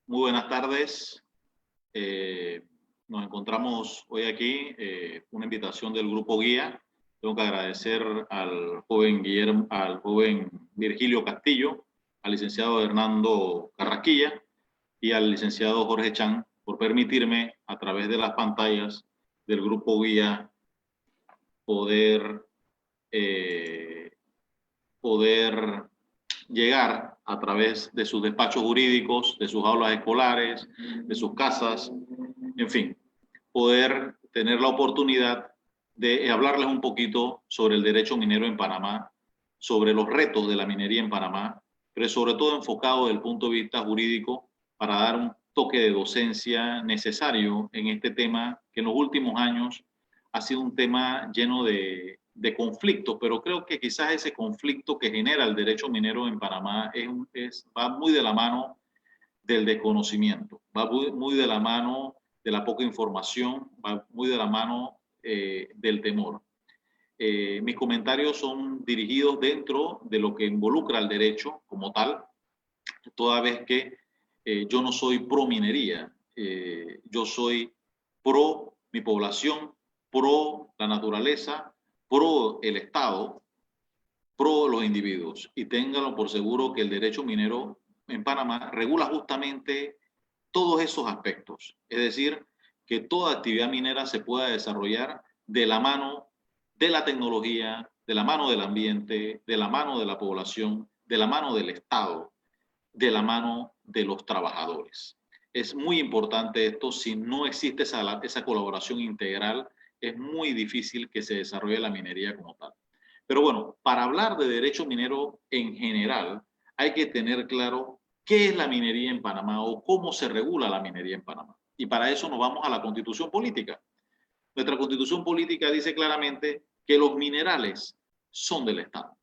Muy buenas tardes. Nos encontramos hoy aquí, una invitación del Grupo Guía. Tengo que agradecer al joven Virgilio Castillo, al licenciado Hernando Carrasquilla y al licenciado Jorge Chan por permitirme, a través de las pantallas del Grupo Guía, poder llegar a través de sus despachos jurídicos, de sus aulas escolares, de sus casas, en fin, poder tener la oportunidad de hablarles un poquito sobre el derecho minero en Panamá, sobre los retos de la minería en Panamá, pero sobre todo enfocado desde el punto de vista jurídico para dar un toque de docencia necesario en este tema que en los últimos años ha sido un tema lleno de conflictos, pero creo que quizás ese conflicto que genera el derecho minero en Panamá va muy de la mano del desconocimiento, va muy de la mano de la poca información, va muy de la mano del temor. Mis comentarios son dirigidos dentro de lo que involucra el derecho como tal, toda vez que yo no soy pro minería, yo soy pro mi población, pro la naturaleza, pro el Estado, pro los individuos. Y ténganlo por seguro que el derecho minero en Panamá regula justamente todos esos aspectos. Es decir, que toda actividad minera se pueda desarrollar de la mano de la tecnología, de la mano del ambiente, de la mano de la población, de la mano del Estado, de la mano de los trabajadores. Es muy importante esto. Si no existe esa colaboración integral, es muy difícil que se desarrolle la minería como tal. Pero bueno, para hablar de derecho minero en general, hay que tener claro qué es la minería en Panamá o cómo se regula la minería en Panamá. Y para eso nos vamos a la Constitución Política. Nuestra Constitución Política dice claramente que los minerales son del Estado.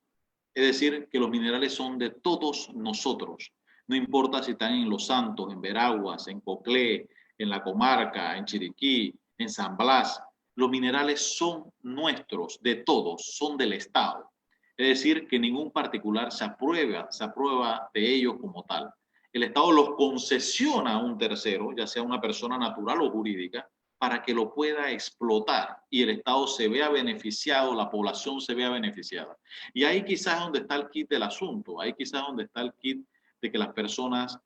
Es decir, que los minerales son de todos nosotros. No importa si están en Los Santos, en Veraguas, en Coclé, en La Comarca, en Chiriquí, en San Blas. Los minerales son nuestros, de todos, son del Estado. Es decir, que ningún particular se aprueba de ellos como tal. El Estado los concesiona a un tercero, ya sea una persona natural o jurídica, para que lo pueda explotar y el Estado se vea beneficiado, la población se vea beneficiada. Y ahí quizás es donde está el kit del asunto, ahí quizás es donde está el kit de que las personas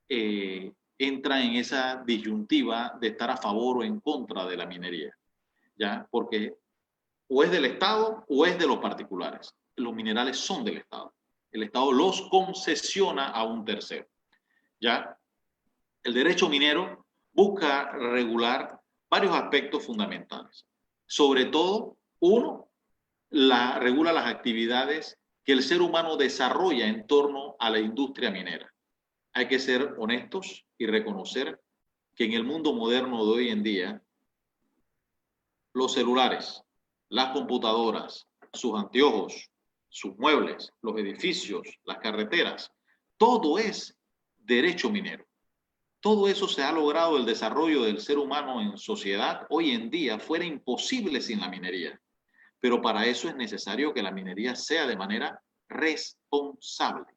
entran en esa disyuntiva de estar a favor o en contra de la minería, ¿ya? Porque o es del Estado o es de los particulares. Los minerales son del Estado. El Estado los concesiona a un tercero, ¿ya? El derecho minero busca regular varios aspectos fundamentales. Sobre todo, uno, regula las actividades que el ser humano desarrolla en torno a la industria minera. Hay que ser honestos y reconocer que en el mundo moderno de hoy en día, los celulares, las computadoras, sus anteojos, sus muebles, los edificios, las carreteras, todo es derecho minero. Todo eso se ha logrado, el desarrollo del ser humano en sociedad hoy en día fuera imposible sin la minería. Pero para eso es necesario que la minería sea de manera responsable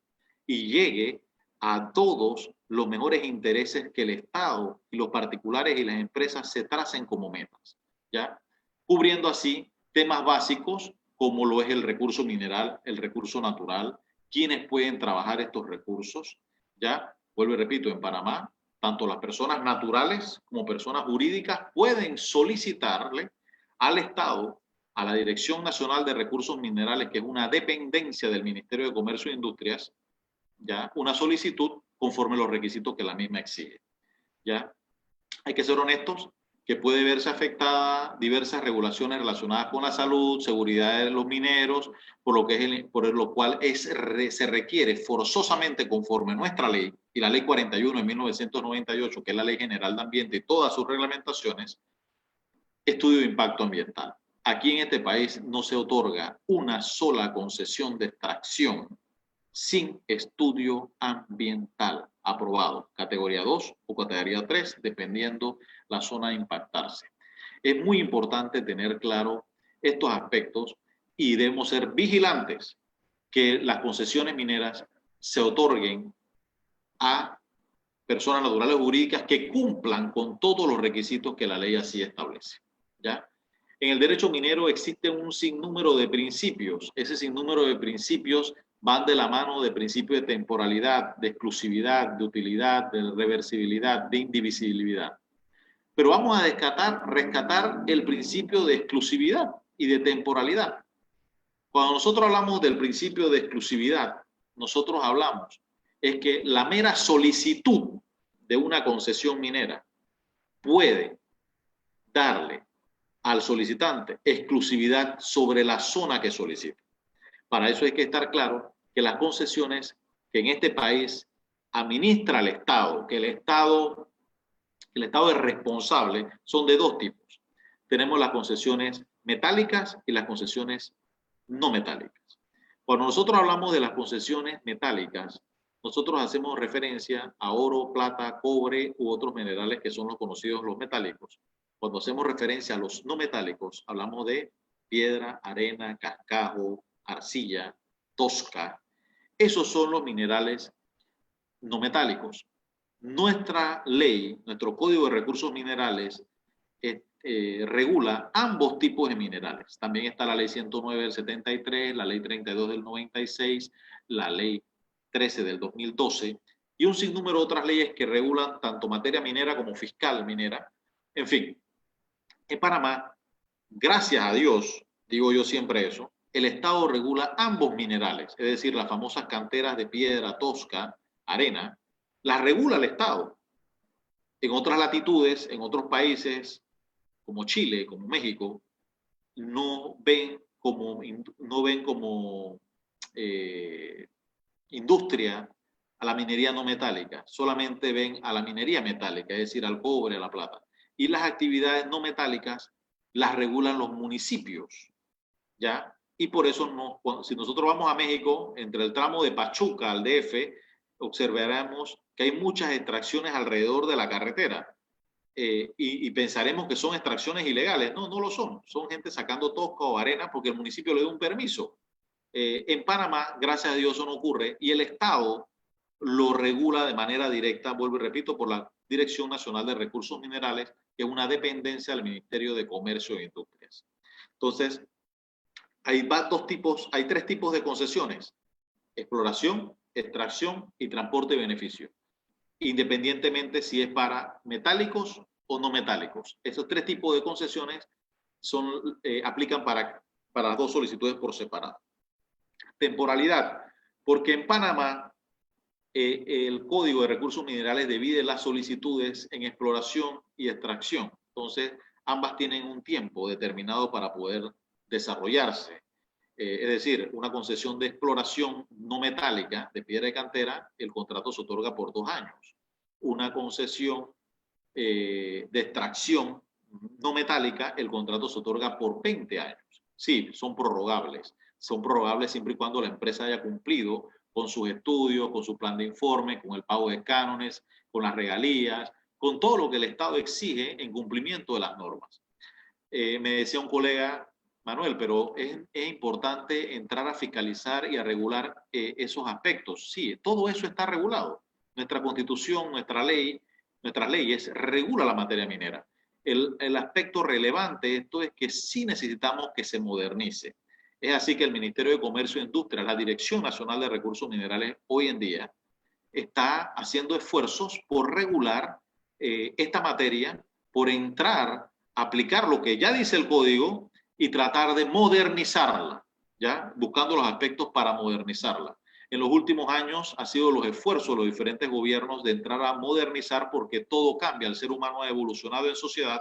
y llegue a todos los mejores intereses que el Estado y los particulares y las empresas se tracen como metas, ¿ya? Cubriendo así temas básicos como lo es el recurso mineral, el recurso natural, quiénes pueden trabajar estos recursos, ¿ya? Vuelvo y repito, en Panamá, tanto las personas naturales como personas jurídicas pueden solicitarle al Estado, a la Dirección Nacional de Recursos Minerales, que es una dependencia del Ministerio de Comercio e Industrias, ¿ya? Una solicitud conforme los requisitos que la misma exige, ¿ya? Hay que ser honestos que puede verse afectada diversas regulaciones relacionadas con la salud, seguridad de los mineros, por lo cual se requiere forzosamente conforme nuestra ley y la ley 41 de 1998, que es la Ley General de Ambiente y todas sus reglamentaciones, estudio de impacto ambiental. Aquí en este país no se otorga una sola concesión de extracción sin estudio ambiental aprobado, categoría 2 o categoría 3, dependiendo la zona a impactarse. Es muy importante tener claro estos aspectos y debemos ser vigilantes que las concesiones mineras se otorguen a personas naturales o jurídicas que cumplan con todos los requisitos que la ley así establece, ¿ya? En el derecho minero existe un sinnúmero de principios. Ese sinnúmero de principios van de la mano de principios de temporalidad, de exclusividad, de utilidad, de reversibilidad, de indivisibilidad. Pero vamos a rescatar el principio de exclusividad y de temporalidad. Cuando nosotros hablamos del principio de exclusividad, nosotros hablamos es que la mera solicitud de una concesión minera puede darle al solicitante exclusividad sobre la zona que solicita. Para eso hay que estar claro que las concesiones que en este país administra el Estado, que el Estado es responsable, son de dos tipos. Tenemos las concesiones metálicas y las concesiones no metálicas. Cuando nosotros hablamos de las concesiones metálicas, nosotros hacemos referencia a oro, plata, cobre u otros minerales que son los conocidos los metálicos. Cuando hacemos referencia a los no metálicos, hablamos de piedra, arena, cascajo, arcilla, tosca. Esos son los minerales no metálicos. Nuestra ley, nuestro Código de Recursos Minerales, regula ambos tipos de minerales. También está la Ley 109 del 73, la Ley 32 del 96, la Ley 13 del 2012 y un sinnúmero de otras leyes que regulan tanto materia minera como fiscal minera. En fin, en Panamá, gracias a Dios, digo yo siempre eso, el Estado regula ambos minerales, es decir, las famosas canteras de piedra, tosca, arena, las regula el Estado. En otras latitudes, en otros países, como Chile, como México, no ven como industria a la minería no metálica, solamente ven a la minería metálica, es decir, al cobre, a la plata. Y las actividades no metálicas las regulan los municipios, ¿ya? Y por eso, si nosotros vamos a México, entre el tramo de Pachuca al DF, observaremos que hay muchas extracciones alrededor de la carretera. Y pensaremos que son extracciones ilegales. No, no lo son. Son gente sacando tosca o arena porque el municipio le dio un permiso. En Panamá, gracias a Dios, eso no ocurre y el Estado lo regula de manera directa, vuelvo y repito, por la Dirección Nacional de Recursos Minerales, que es una dependencia del Ministerio de Comercio e Industrias. Entonces, hay tres tipos de concesiones: exploración, extracción y transporte de beneficio, independientemente si es para metálicos o no metálicos. Esos tres tipos de concesiones aplican para las dos solicitudes por separado. Temporalidad, porque en Panamá el Código de Recursos Minerales divide las solicitudes en exploración y extracción. Entonces, ambas tienen un tiempo determinado para poder desarrollarse. Es decir, una concesión de exploración no metálica de piedra de cantera, el contrato se otorga por 2 años. Una concesión de extracción no metálica, el contrato se otorga por 20 años. Sí, son prorrogables. Son prorrogables siempre y cuando la empresa haya cumplido con sus estudios, con su plan de informe, con el pago de cánones, con las regalías, con todo lo que el Estado exige en cumplimiento de las normas. Me decía un colega, Manuel, pero es importante entrar a fiscalizar y a regular esos aspectos. Sí, todo eso está regulado. Nuestra Constitución, nuestras leyes regulan la materia minera. El aspecto relevante de esto es que sí necesitamos que se modernice. Es así que el Ministerio de Comercio e Industria, la Dirección Nacional de Recursos Minerales, hoy en día está haciendo esfuerzos por regular esta materia, por entrar a aplicar lo que ya dice el código y tratar de modernizarla, ¿ya? Buscando los aspectos para modernizarla. En los últimos años ha sido los esfuerzos de los diferentes gobiernos de entrar a modernizar porque todo cambia, el ser humano ha evolucionado en sociedad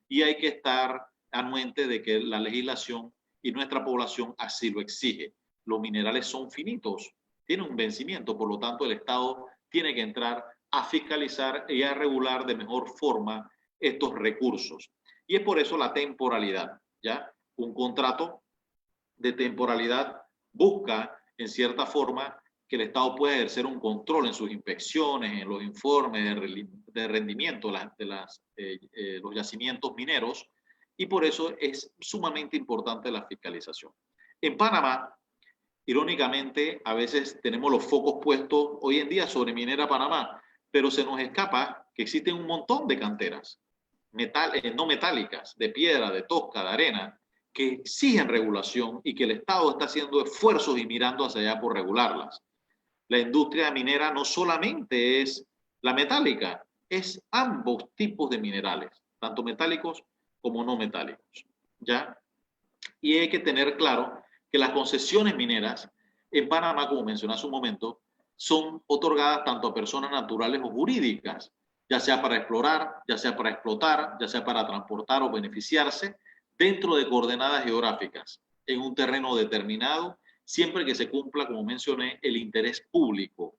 y hay que estar anuente de que la legislación y nuestra población así lo exige. Los minerales son finitos, tienen un vencimiento, por lo tanto el Estado tiene que entrar a fiscalizar y a regular de mejor forma estos recursos. Y es por eso la temporalidad, ¿ya? Un contrato de temporalidad busca, en cierta forma, que el Estado pueda ejercer un control en sus inspecciones, en los informes de rendimiento de los yacimientos mineros, y por eso es sumamente importante la fiscalización. En Panamá, irónicamente, a veces tenemos los focos puestos hoy en día sobre Minera Panamá, pero se nos escapa que existen un montón de canteras no metálicas, de piedra, de tosca, de arena, que exigen regulación y que el Estado está haciendo esfuerzos y mirando hacia allá por regularlas. La industria minera no solamente es la metálica, es ambos tipos de minerales, tanto metálicos como no metálicos, ¿ya? Y hay que tener claro que las concesiones mineras en Panamá, como mencioné hace un momento, son otorgadas tanto a personas naturales o jurídicas, ya sea para explorar, ya sea para explotar, ya sea para transportar o beneficiarse, dentro de coordenadas geográficas, en un terreno determinado, siempre que se cumpla, como mencioné, el interés público.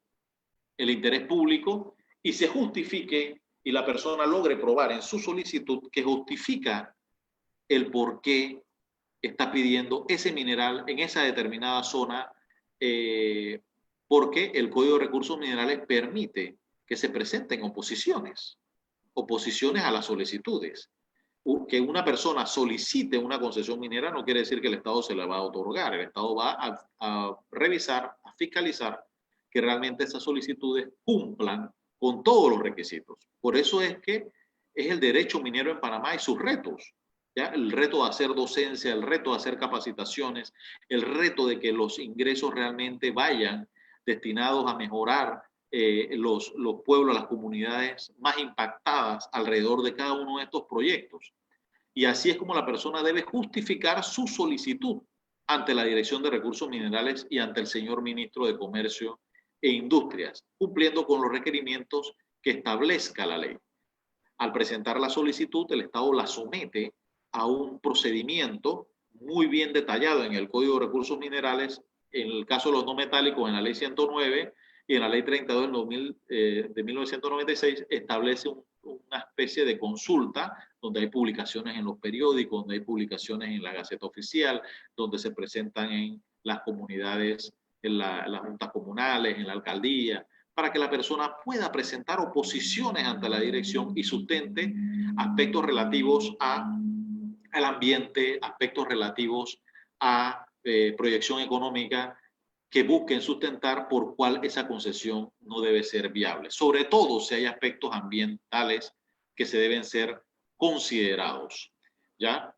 El interés público y se justifique y la persona logre probar en su solicitud que justifica el por qué está pidiendo ese mineral en esa determinada zona, porque el Código de Recursos Minerales permite que se presenten oposiciones a las solicitudes. Que una persona solicite una concesión minera no quiere decir que el Estado se la va a otorgar. El Estado va a revisar, a fiscalizar que realmente esas solicitudes cumplan con todos los requisitos. Por eso es que es el derecho minero en Panamá y sus retos. ¿Ya? El reto de hacer docencia, el reto de hacer capacitaciones, el reto de que los ingresos realmente vayan destinados a mejorar los pueblos, las comunidades más impactadas alrededor de cada uno de estos proyectos. Y así es como la persona debe justificar su solicitud ante la Dirección de Recursos Minerales y ante el señor Ministro de Comercio e Industrias, cumpliendo con los requerimientos que establezca la ley. Al presentar la solicitud, el Estado la somete a un procedimiento muy bien detallado en el Código de Recursos Minerales, en el caso de los no metálicos, en la Ley 109 y en la Ley 32 de 1996, establece una especie de consulta donde hay publicaciones en los periódicos, donde hay publicaciones en la Gaceta Oficial, donde se presentan en las comunidades, en las juntas comunales, en la alcaldía, para que la persona pueda presentar oposiciones ante la dirección y sustente aspectos relativos al ambiente, aspectos relativos a proyección económica, que busquen sustentar por cuál esa concesión no debe ser viable. Sobre todo si hay aspectos ambientales que se deben ser considerados. ¿Ya?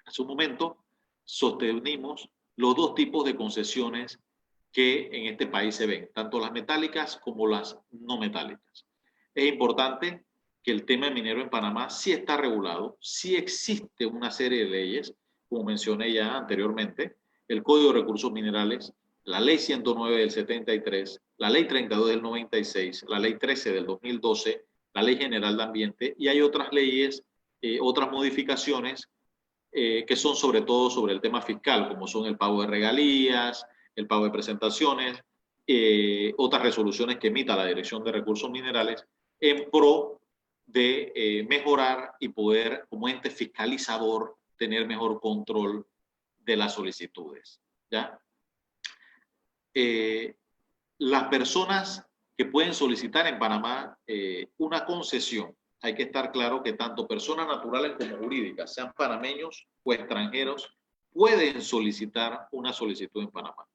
Hace un momento sostenimos los dos tipos de concesiones que en este país se ven, tanto las metálicas como las no metálicas. Es importante que el tema minero en Panamá sí está regulado, sí existe una serie de leyes, como mencioné ya anteriormente, el Código de Recursos Minerales, la Ley 109 del 73, la Ley 32 del 96, la Ley 13 del 2012, la Ley General de Ambiente, y hay otras leyes, otras modificaciones que son sobre todo sobre el tema fiscal, como son el pago de regalías, el pago de presentaciones, otras resoluciones que emita la Dirección de Recursos Minerales en pro de mejorar y poder, como ente fiscalizador, tener mejor control de las solicitudes. ¿Ya? Las personas que pueden solicitar en Panamá una concesión, hay que estar claro que tanto personas naturales como jurídicas, sean panameños o extranjeros, pueden solicitar una solicitud en Panamá.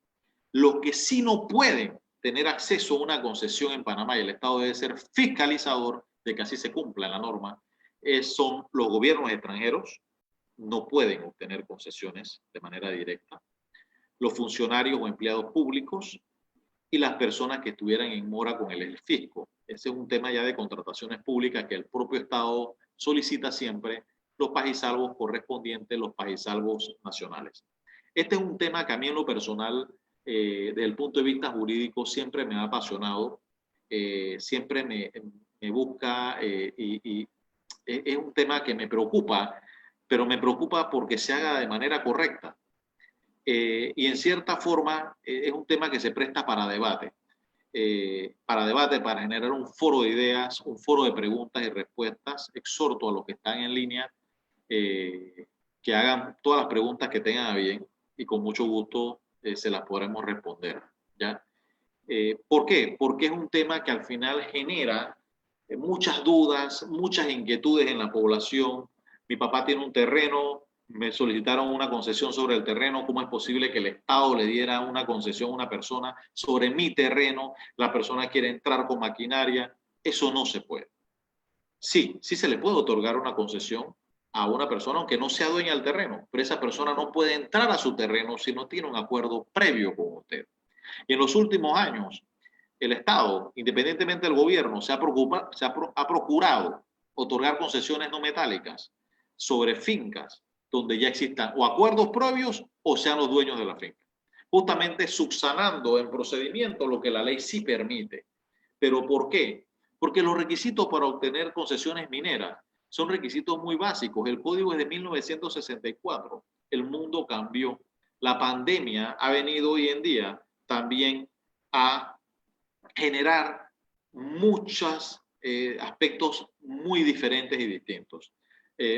Los que sí no pueden tener acceso a una concesión en Panamá, y el Estado debe ser fiscalizador de que así se cumpla la norma, son los gobiernos extranjeros, no pueden obtener concesiones de manera directa, los funcionarios o empleados públicos y las personas que estuvieran en mora con el fisco. Ese es un tema ya de contrataciones públicas que el propio Estado solicita siempre los pagisalvos correspondientes, los pagisalvos nacionales. Este es un tema que a mí en lo personal, desde el punto de vista jurídico, siempre me ha apasionado, siempre me busca y es un tema que me preocupa, pero me preocupa porque se haga de manera correcta. Y en cierta forma es un tema que se presta para debate, para generar un foro de ideas, un foro de preguntas y respuestas. Exhorto a los que están en línea que hagan todas las preguntas que tengan a bien y con mucho gusto se las podremos responder. ¿Ya? ¿Por qué? Porque es un tema que al final genera muchas dudas, muchas inquietudes en la población. Mi papá tiene un terreno, me solicitaron una concesión sobre el terreno. ¿Cómo es posible que el Estado le diera una concesión a una persona sobre mi terreno? La persona quiere entrar con maquinaria. Eso no se puede. Sí, sí se le puede otorgar una concesión a una persona, aunque no sea dueña del terreno, pero esa persona no puede entrar a su terreno si no tiene un acuerdo previo con usted. Y en los últimos años, el Estado, independientemente del gobierno, ha procurado otorgar concesiones no metálicas sobre fincas donde ya existan o acuerdos previos o sean los dueños de la finca. Justamente subsanando en procedimiento lo que la ley sí permite. ¿Pero por qué? Porque los requisitos para obtener concesiones mineras son requisitos muy básicos. El código es de 1964. El mundo cambió. La pandemia ha venido hoy en día también a generar muchos aspectos muy diferentes y distintos.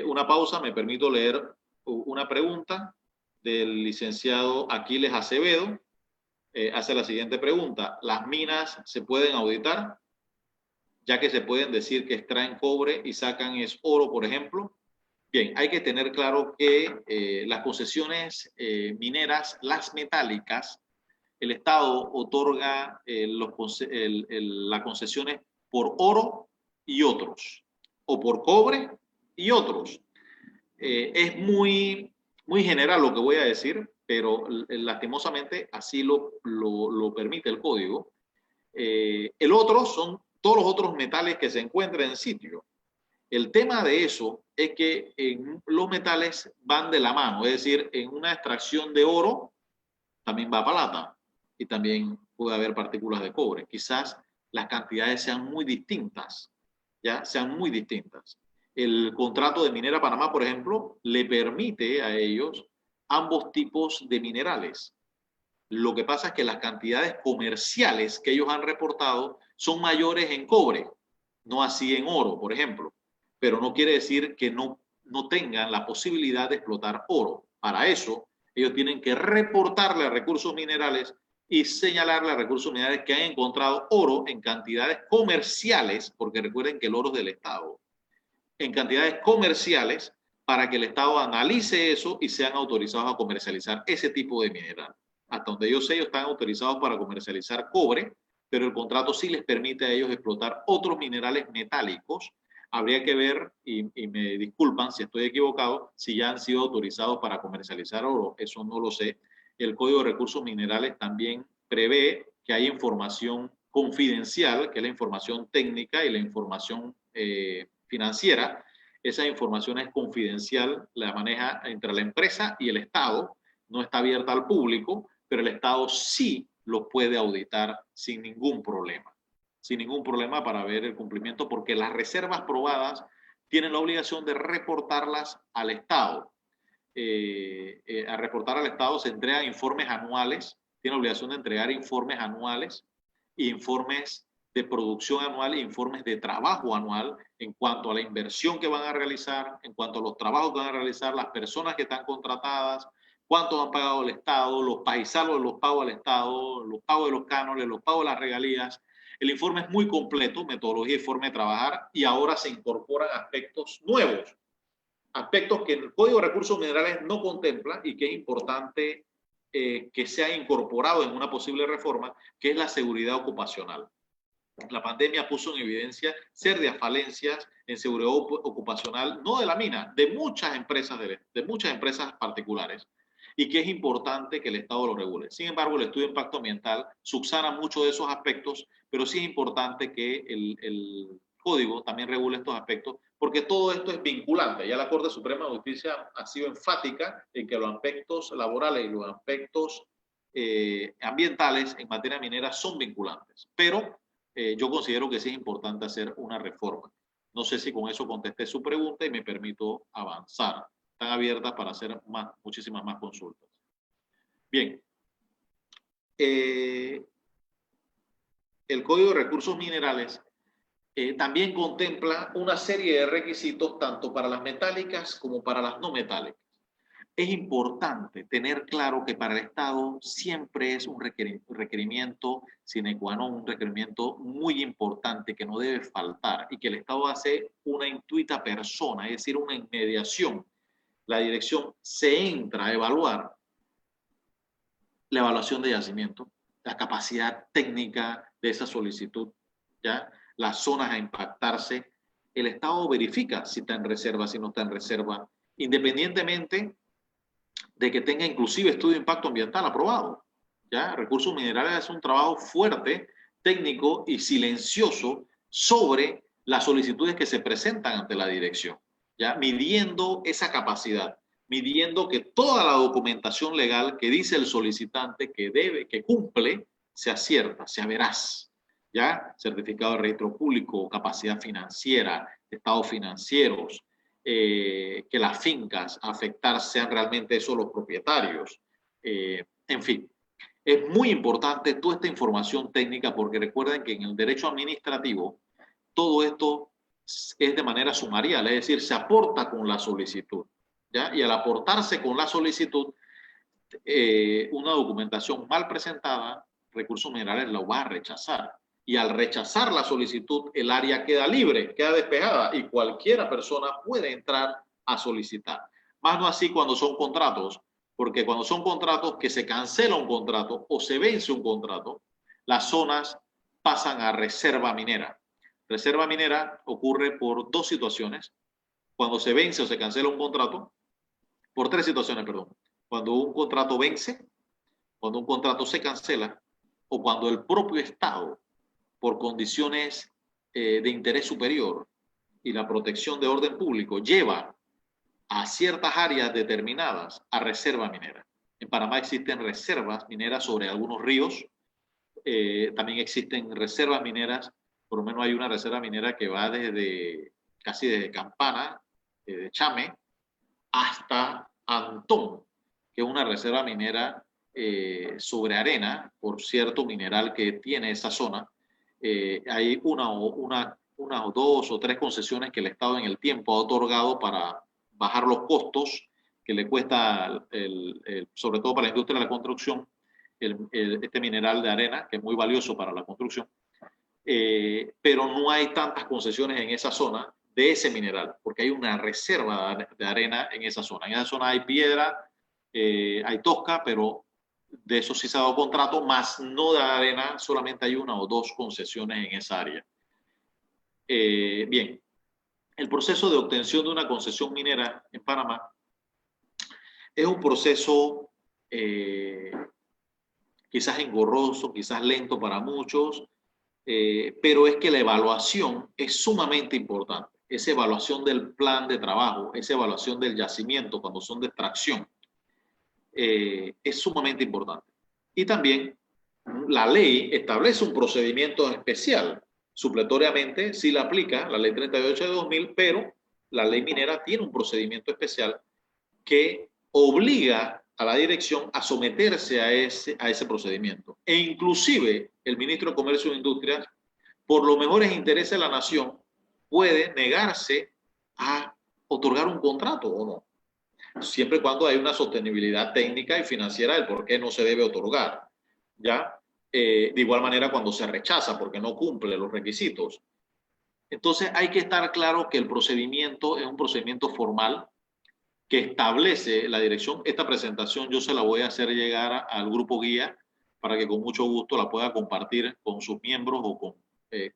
Una pausa, me permito leer una pregunta del licenciado Aquiles Acevedo. Hace la siguiente pregunta: ¿las minas se pueden auditar? Ya que se pueden decir que extraen cobre y sacan es oro, por ejemplo. Bien, hay que tener claro que las concesiones mineras, las metálicas, el Estado otorga las concesiones por oro y otros, o por cobre y otros. Es muy general lo que voy a decir, pero lastimosamente así lo permite el código. El otro son todos los otros metales que se encuentran en sitio. El tema de eso es que los metales van de la mano, es decir, en una extracción de oro también va plata y también puede haber partículas de cobre. Quizás las cantidades sean muy distintas, ¿ya? Sean muy distintas. El contrato de Minera Panamá, por ejemplo, le permite a ellos ambos tipos de minerales. Lo que pasa es que las cantidades comerciales que ellos han reportado son mayores en cobre, no así en oro, por ejemplo. Pero no quiere decir que no tengan la posibilidad de explotar oro. Para eso, ellos tienen que reportarle a Recursos Minerales y señalarle a Recursos Minerales que han encontrado oro en cantidades comerciales, porque recuerden que el oro es del Estado, en cantidades comerciales, para que el Estado analice eso y sean autorizados a comercializar ese tipo de mineral. Hasta donde yo sé, ellos están autorizados para comercializar cobre, pero el contrato sí les permite a ellos explotar otros minerales metálicos. Habría que ver, y me disculpan si estoy equivocado, si ya han sido autorizados para comercializar oro. Eso no lo sé. El Código de Recursos Minerales también prevé que hay información confidencial, que es la información técnica y la información financiera. Esa información es confidencial, la maneja entre la empresa y el Estado, no está abierta al público, pero el Estado sí lo puede auditar sin ningún problema para ver el cumplimiento, porque las reservas probadas tienen la obligación de reportarlas al Estado. A reportar al Estado se entregan informes anuales, tiene obligación de entregar informes anuales, informes de producción anual e informes de trabajo anual en cuanto a la inversión que van a realizar, en cuanto a los trabajos que van a realizar, las personas que están contratadas, cuánto han pagado el Estado, los paisanos de los pagos al Estado, los pagos de los cánones, los pagos de las regalías. El informe es muy completo, metodología y forma de trabajar, y ahora se incorporan aspectos nuevos, aspectos que el Código de Recursos Minerales no contempla y que es importante que sea incorporado en una posible reforma, que es la seguridad ocupacional. La pandemia puso en evidencia serias falencias en seguridad ocupacional, no de la mina, de muchas empresas particulares, y que es importante que el Estado lo regule. Sin embargo, el estudio de impacto ambiental subsana muchos de esos aspectos, pero sí es importante que el código también regule estos aspectos, porque todo esto es vinculante. Ya la Corte Suprema de Justicia ha sido enfática en que los aspectos laborales y los aspectos ambientales en materia minera son vinculantes, pero yo considero que sí es importante hacer una reforma. No sé si con eso contesté su pregunta y me permito avanzar. Están abiertas para hacer muchísimas más consultas. Bien. El Código de Recursos Minerales también contempla una serie de requisitos tanto para las metálicas como para las no metálicas. Es importante tener claro que para el Estado siempre es un requerimiento sine qua non, un requerimiento muy importante que no debe faltar y que el Estado hace una intuita persona, es decir, una inmediación. La dirección se entra a evaluar la evaluación de yacimiento, la capacidad técnica de esa solicitud, ¿ya? las zonas a impactarse, el Estado verifica si está en reserva, si no está en reserva, independientemente de que tenga inclusive estudio de impacto ambiental aprobado. ¿Ya? Recursos Minerales hace un trabajo fuerte, técnico y silencioso sobre las solicitudes que se presentan ante la dirección, ¿ya? Midiendo esa capacidad, midiendo que toda la documentación legal que dice el solicitante que cumple, sea cierta, sea veraz, ¿ya? Certificado de registro público, capacidad financiera, estados financieros, que las fincas a afectar sean realmente esos los propietarios, en fin. Es muy importante toda esta información técnica porque recuerden que en el derecho administrativo todo esto es de manera sumarial, es decir, se aporta con la solicitud, ¿ya? Y al aportarse con la solicitud, una documentación mal presentada, Recursos Minerales lo va a rechazar. Y al rechazar la solicitud, el área queda libre, queda despejada y cualquiera persona puede entrar a solicitar. Más no así cuando son contratos, porque cuando son contratos que se cancela un contrato o se vence un contrato, las zonas pasan a reserva minera. Reserva minera ocurre por dos situaciones. Cuando se vence o se cancela un contrato, por tres situaciones, perdón. Cuando un contrato vence, cuando un contrato se cancela o cuando el propio Estado, por condiciones de interés superior y la protección de orden público, lleva a ciertas áreas determinadas a reserva minera. En Panamá existen reservas mineras sobre algunos ríos, también existen reservas mineras, por lo menos hay una reserva minera que va casi desde Campana, de Chame, hasta Antón, que es una reserva minera sobre arena, por cierto mineral que tiene esa zona. Hay una o dos o tres concesiones que el Estado en el tiempo ha otorgado para bajar los costos que le cuesta, sobre todo para la industria de la construcción, este mineral de arena, que es muy valioso para la construcción. Pero no hay tantas concesiones en esa zona de ese mineral, porque hay una reserva de arena en esa zona. En esa zona hay piedra, hay tosca, pero de eso sí se ha dado contrato, más no de arena, solamente hay una o dos concesiones en esa área. Bien, el proceso de obtención de una concesión minera en Panamá es un proceso quizás engorroso, quizás lento para muchos, pero es que la evaluación es sumamente importante. Esa evaluación del plan de trabajo, esa evaluación del yacimiento cuando son de extracción, es sumamente importante. Y también la ley establece un procedimiento especial. Supletoriamente sí la aplica la ley 38 de 2000, pero la ley minera tiene un procedimiento especial que obliga a la dirección a someterse a ese procedimiento. E inclusive el ministro de Comercio e Industria, por los mejores intereses de la nación, puede negarse a otorgar un contrato o no, siempre y cuando hay una sostenibilidad técnica y financiera del por qué no se debe otorgar, ¿ya? De igual manera cuando se rechaza porque no cumple los requisitos. Entonces hay que estar claro que el procedimiento es un procedimiento formal que establece la dirección. Esta presentación yo se la voy a hacer llegar al grupo guía para que con mucho gusto la pueda compartir con sus miembros o con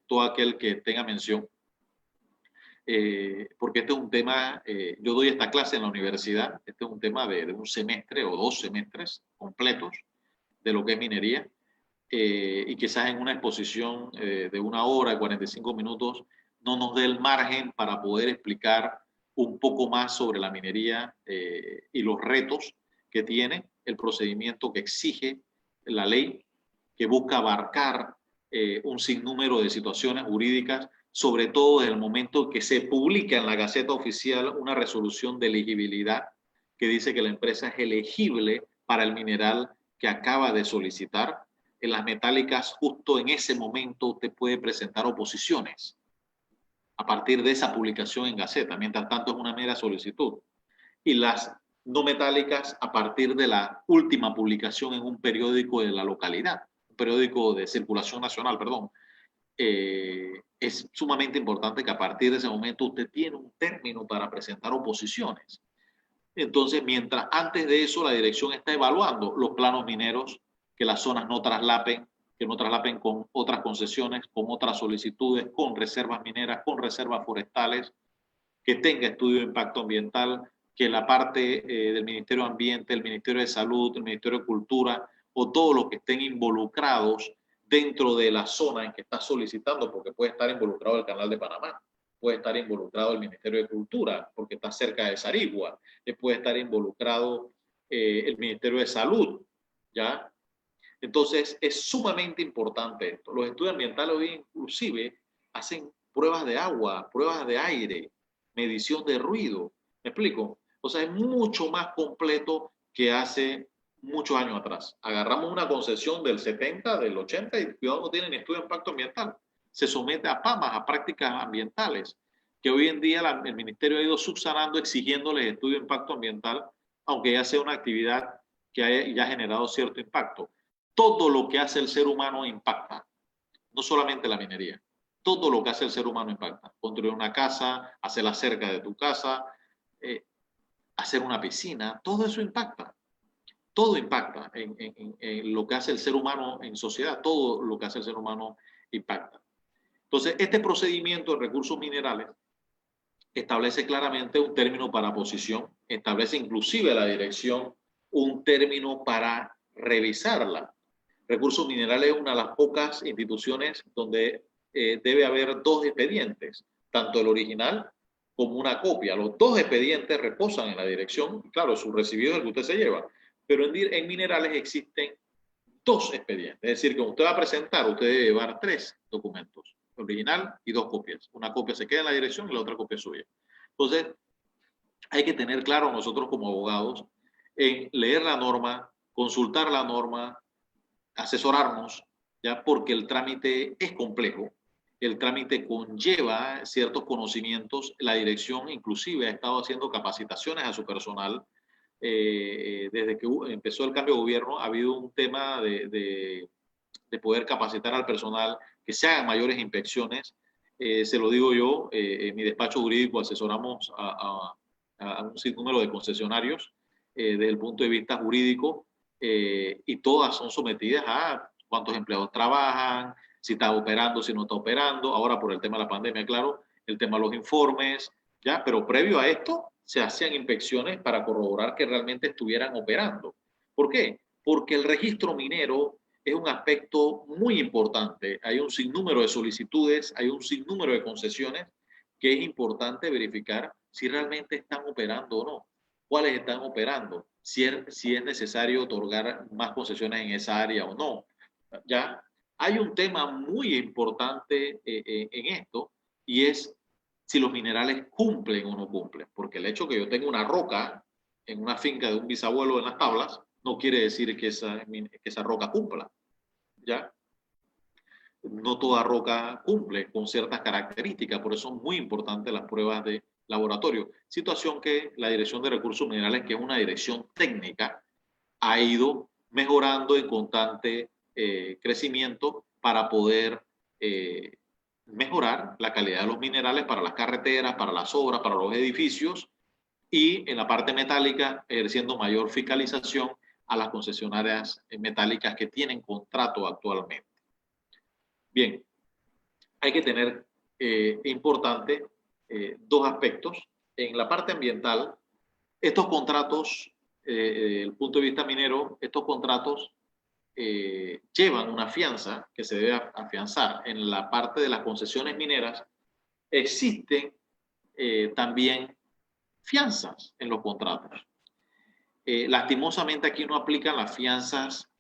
todo aquel que tenga mención. Porque este es un tema, yo doy esta clase en la universidad, este es un tema de un semestre o 2 semestres completos de lo que es minería, y quizás en una exposición de 1 hora y 45 minutos no nos dé el margen para poder explicar un poco más sobre la minería y los retos que tiene, el procedimiento que exige la ley, que busca abarcar un sinnúmero de situaciones jurídicas, sobre todo desde el momento que se publica en la Gaceta Oficial una resolución de elegibilidad que dice que la empresa es elegible para el mineral que acaba de solicitar. En las metálicas, justo en ese momento, usted puede presentar oposiciones a partir de esa publicación en Gaceta. Mientras tanto, es una mera solicitud. Y las no metálicas a partir de la última publicación en un periódico de la localidad, un periódico de circulación nacional, perdón. Es sumamente importante que a partir de ese momento usted tiene un término para presentar oposiciones. Entonces, antes de eso, la dirección está evaluando los planos mineros, que las zonas no traslapen que no traslapen con otras concesiones, con otras solicitudes, con reservas mineras, con reservas forestales, que tenga estudio de impacto ambiental, que la parte del Ministerio de Ambiente, el Ministerio de Salud, el Ministerio de Cultura o todos los que estén involucrados dentro de la zona en que está solicitando, porque puede estar involucrado el Canal de Panamá, puede estar involucrado el Ministerio de Cultura, porque está cerca de Sarigua, puede estar involucrado el Ministerio de Salud, ¿ya? Entonces, es sumamente importante esto. Los estudios ambientales hoy inclusive hacen pruebas de agua, pruebas de aire, medición de ruido. ¿Me explico? O sea, es mucho más completo que hace muchos años atrás. Agarramos una concesión del 70, del 80 y cuidado, no tienen estudio de impacto ambiental. Se somete a PAMAS, a prácticas ambientales, que hoy en día el Ministerio ha ido subsanando, exigiéndoles estudio de impacto ambiental, aunque ya sea una actividad que haya generado cierto impacto. Todo lo que hace el ser humano impacta, no solamente la minería. Todo lo que hace el ser humano impacta. Construir una casa, hacerla cerca de tu casa, hacer una piscina, todo eso impacta. Todo impacta en lo que hace el ser humano en sociedad, todo lo que hace el ser humano impacta. Entonces, este procedimiento de recursos minerales establece claramente un término para posición, establece inclusive la dirección un término para revisarla. Recursos Minerales es una de las pocas instituciones donde debe haber dos expedientes, tanto el original como una copia. Los dos expedientes reposan en la dirección, claro, su recibido es el que usted se lleva, pero en minerales existen dos expedientes, es decir, que usted va a presentar, usted debe llevar tres documentos, el original y dos copias. Una copia se queda en la dirección y la otra copia es suya. Entonces, hay que tener claro nosotros como abogados en leer la norma, consultar la norma, asesorarnos, ya, porque el trámite es complejo, el trámite conlleva ciertos conocimientos, la dirección inclusive ha estado haciendo capacitaciones a su personal, desde que empezó el cambio de gobierno ha habido un tema de poder capacitar al personal, que se hagan mayores inspecciones, se lo digo yo, en mi despacho jurídico asesoramos a un sinnúmero de concesionarios desde el punto de vista jurídico, y todas son sometidas a cuántos empleados trabajan, si está operando, si no está operando, ahora por el tema de la pandemia, claro, el tema de los informes, ya, pero previo a esto se hacían inspecciones para corroborar que realmente estuvieran operando. ¿Por qué? Porque el registro minero es un aspecto muy importante. Hay un sinnúmero de solicitudes, hay un sinnúmero de concesiones que es importante verificar si realmente están operando o no, cuáles están operando, si es necesario otorgar más concesiones en esa área o no. ¿Ya? Hay un tema muy importante en esto y es si los minerales cumplen o no cumplen, porque el hecho que yo tenga una roca en una finca de un bisabuelo en las tablas no quiere decir que esa roca cumpla. ¿Ya? No toda roca cumple con ciertas características, por eso son muy importantes las pruebas de laboratorio. Situación que la Dirección de Recursos Minerales, que es una dirección técnica, ha ido mejorando en constante crecimiento para poder mejorar la calidad de los minerales para las carreteras, para las obras, para los edificios, y en la parte metálica ejerciendo mayor fiscalización a las concesionarias metálicas que tienen contrato actualmente. Bien, hay que tener importante dos aspectos. En la parte ambiental, estos contratos, desde el punto de vista minero, estos contratos llevan una fianza que se debe afianzar. En la parte de las concesiones mineras existen también fianzas en los contratos. Lastimosamente aquí no aplican las fianzas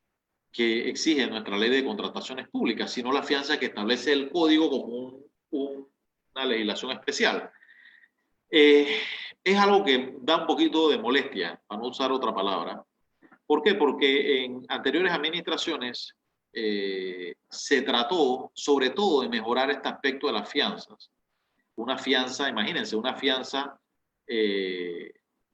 que exige nuestra ley de contrataciones públicas, sino la fianza que establece el código como una legislación especial. Es algo que da un poquito de molestia, para no usar otra palabra. ¿Por qué? Porque en anteriores administraciones se trató sobre todo de mejorar este aspecto de las fianzas. Una fianza, imagínense, una fianza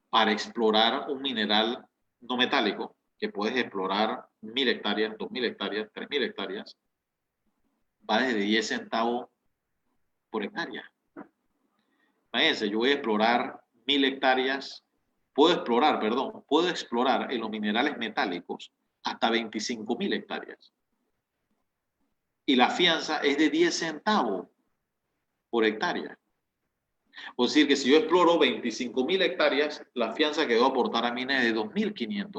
para explorar un mineral no metálico, que puedes explorar 1.000 hectáreas, 2.000 hectáreas, 3.000 hectáreas, va desde 10 centavos por hectárea. Imagínense, yo voy a explorar 1.000 hectáreas, puedo explorar en los minerales metálicos hasta 25.000 hectáreas. y la fianza es de 10 centavos por hectárea. O decir que si yo exploro 25.000 hectáreas, la fianza que debo aportar a mina es de $2.500.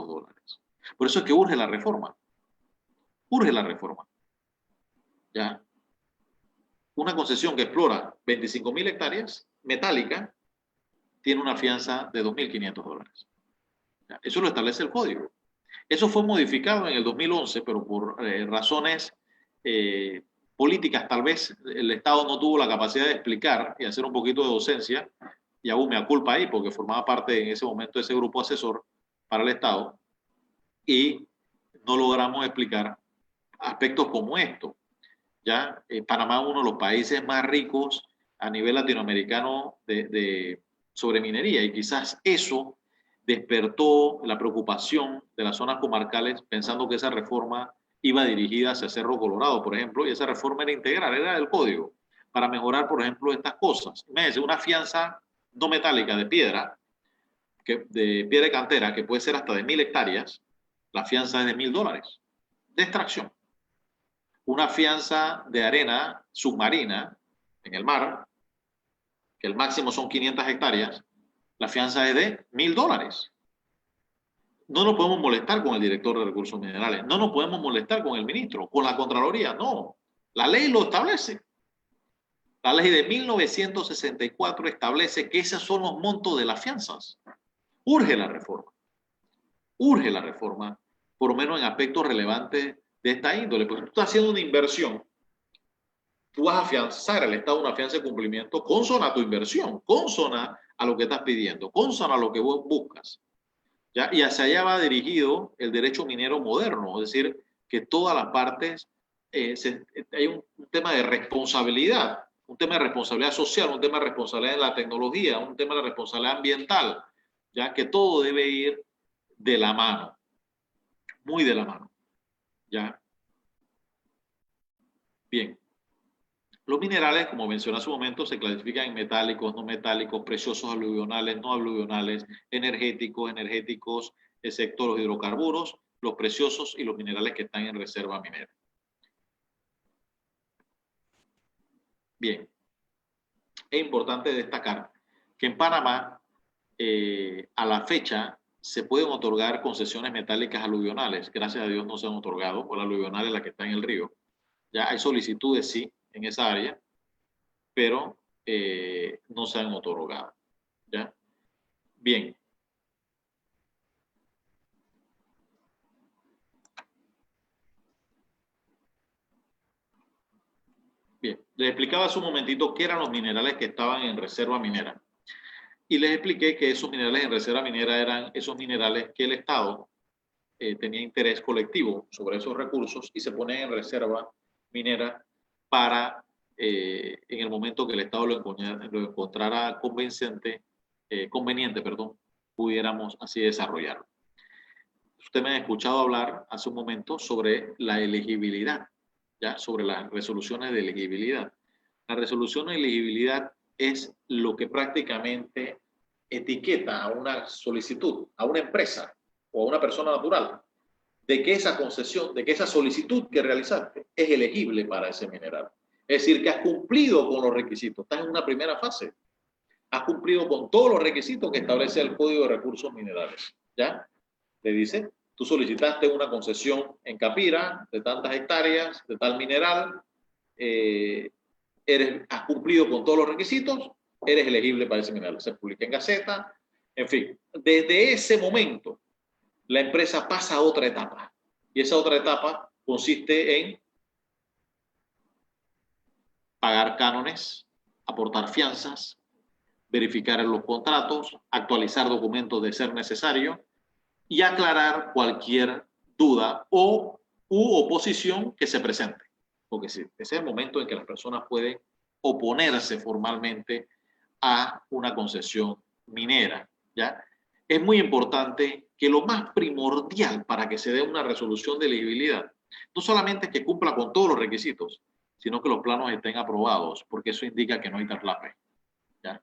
Por eso es que urge la reforma. Urge la reforma. ¿Ya? Una concesión que explora 25.000 hectáreas, metálica, tiene una fianza de $2.500. ¿Ya? Eso lo establece el código. Eso fue modificado en el 2011, pero por razones políticas, tal vez el Estado no tuvo la capacidad de explicar y hacer un poquito de docencia, y aún me culpa ahí porque formaba parte en ese momento de ese grupo asesor para el Estado, y no logramos explicar aspectos como esto. ¿Ya? Panamá es uno de los países más ricos a nivel latinoamericano sobre minería, y quizás eso despertó la preocupación de las zonas comarcales pensando que esa reforma iba dirigida hacia Cerro Colorado, por ejemplo, y esa reforma era integral, era del código, para mejorar, por ejemplo, estas cosas. Imagínense, una fianza no metálica de piedra de cantera, que puede ser hasta de 1.000 hectáreas, la fianza es de $1.000 de extracción. Una fianza de arena submarina en el mar, que el máximo son 500 hectáreas, la fianza es de $1.000. No nos podemos molestar con el director de recursos minerales, no nos podemos molestar con el ministro, con la Contraloría, no. La ley lo establece. La ley de 1964 establece que esos son los montos de las fianzas. Urge la reforma. Urge la reforma, por lo menos en aspectos relevantes de esta índole. Porque tú estás haciendo una inversión, tú vas a afianzar al Estado una fianza de cumplimiento consona a tu inversión, consona a lo que estás pidiendo, consona a lo que vos buscas. ¿Ya? Y hacia allá va dirigido el derecho minero moderno, es decir, que todas las partes, hay un tema de responsabilidad, un tema de responsabilidad social, un tema de responsabilidad en la tecnología, un tema de responsabilidad ambiental, ya que todo debe ir de la mano, muy de la mano. ¿Ya? Bien. Los minerales, como mencioné hace un momento, se clasifican en metálicos, no metálicos, preciosos aluvionales, no aluvionales, energéticos, excepto los hidrocarburos, los preciosos y los minerales que están en reserva minera. Bien, es importante destacar que en Panamá, a la fecha, se pueden otorgar concesiones metálicas aluvionales. Gracias a Dios no se han otorgado, o la aluvional es la que está en el río. Ya hay solicitudes, sí, en esa área, pero no se han otorgado. ¿Ya? Bien. Bien, les explicaba hace un momentito qué eran los minerales que estaban en reserva minera. Y les expliqué que esos minerales en reserva minera eran esos minerales que el Estado tenía interés colectivo sobre esos recursos y se ponen en reserva minera para, en el momento que el Estado lo encontrara conveniente, pudiéramos así desarrollarlo. Usted me ha escuchado hablar hace un momento sobre la elegibilidad, ¿ya? Sobre las resoluciones de elegibilidad. La resolución de elegibilidad es lo que prácticamente etiqueta a una solicitud, a una empresa o a una persona natural, de que esa concesión, de que esa solicitud que realizaste es elegible para ese mineral. Es decir, que has cumplido con los requisitos, estás en una primera fase, has cumplido con todos los requisitos que establece el Código de Recursos Minerales, ¿ya? Te dice, tú solicitaste una concesión en Capira de tantas hectáreas, de tal mineral, has cumplido con todos los requisitos, eres elegible para ese mineral. Se publica en Gaceta, en fin. Desde ese momento, la empresa pasa a otra etapa. Y esa otra etapa consiste en pagar cánones, aportar fianzas, verificar los contratos, actualizar documentos de ser necesario y aclarar cualquier duda u oposición que se presente. Porque ese es el momento en que las personas pueden oponerse formalmente a una concesión minera, ¿ya? Es muy importante que lo más primordial para que se dé una resolución de elegibilidad no solamente es que cumpla con todos los requisitos, sino que los planos estén aprobados, porque eso indica que no hay traslape, ¿ya?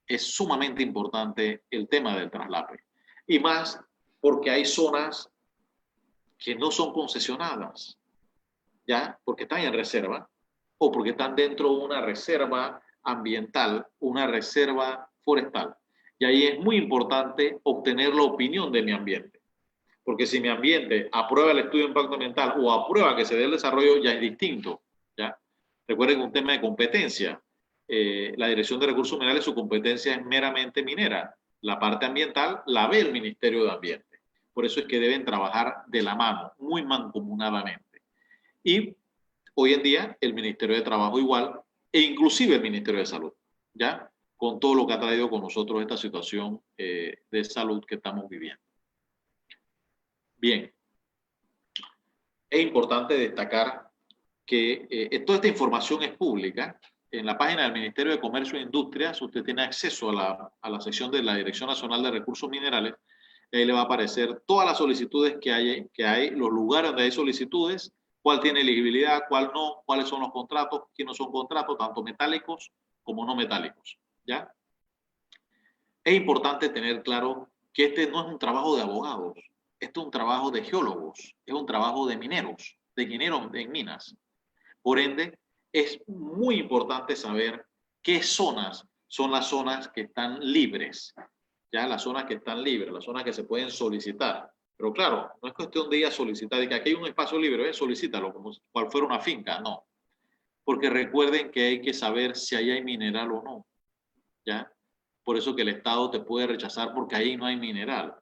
Es sumamente importante el tema del traslape. Y más porque hay zonas que no son concesionadas. ¿ya? Porque están en reserva o porque están dentro de una reserva ambiental, una reserva forestal. Y ahí es muy importante obtener la opinión de mi ambiente. Porque si mi ambiente aprueba el estudio de impacto ambiental o aprueba que se dé el desarrollo, ya es distinto, ¿ya? Recuerden un tema de competencia. La Dirección de Recursos Minerales, su competencia es meramente minera. La parte ambiental la ve el Ministerio de Ambiente. Por eso es que deben trabajar de la mano, muy mancomunadamente. Y hoy en día el Ministerio de Trabajo igual, e inclusive el Ministerio de Salud, ¿ya? Con todo lo que ha traído con nosotros esta situación de salud que estamos viviendo. Bien, es importante destacar que toda esta información es pública. En la página del Ministerio de Comercio e Industrias usted tiene acceso a la sección de la Dirección Nacional de Recursos Minerales. Ahí le va a aparecer todas las solicitudes que hay, los lugares donde hay solicitudes, cuál tiene elegibilidad, cuál no, cuáles son los contratos, quiénes son contratos, tanto metálicos como no metálicos, ¿ya? Es importante tener claro que este no es un trabajo de abogados, este es un trabajo de geólogos, es un trabajo de mineros en minas. Por ende, es muy importante saber qué zonas son las zonas que están libres, ya las zonas que están libres, las zonas que se pueden solicitar. Pero claro, no es cuestión de ir a solicitar, de que aquí hay un espacio libre, solicítalo como cual fuera una finca, no. Porque recuerden que hay que saber si ahí hay mineral o no, ¿ya? Por eso que el Estado te puede rechazar porque ahí no hay mineral,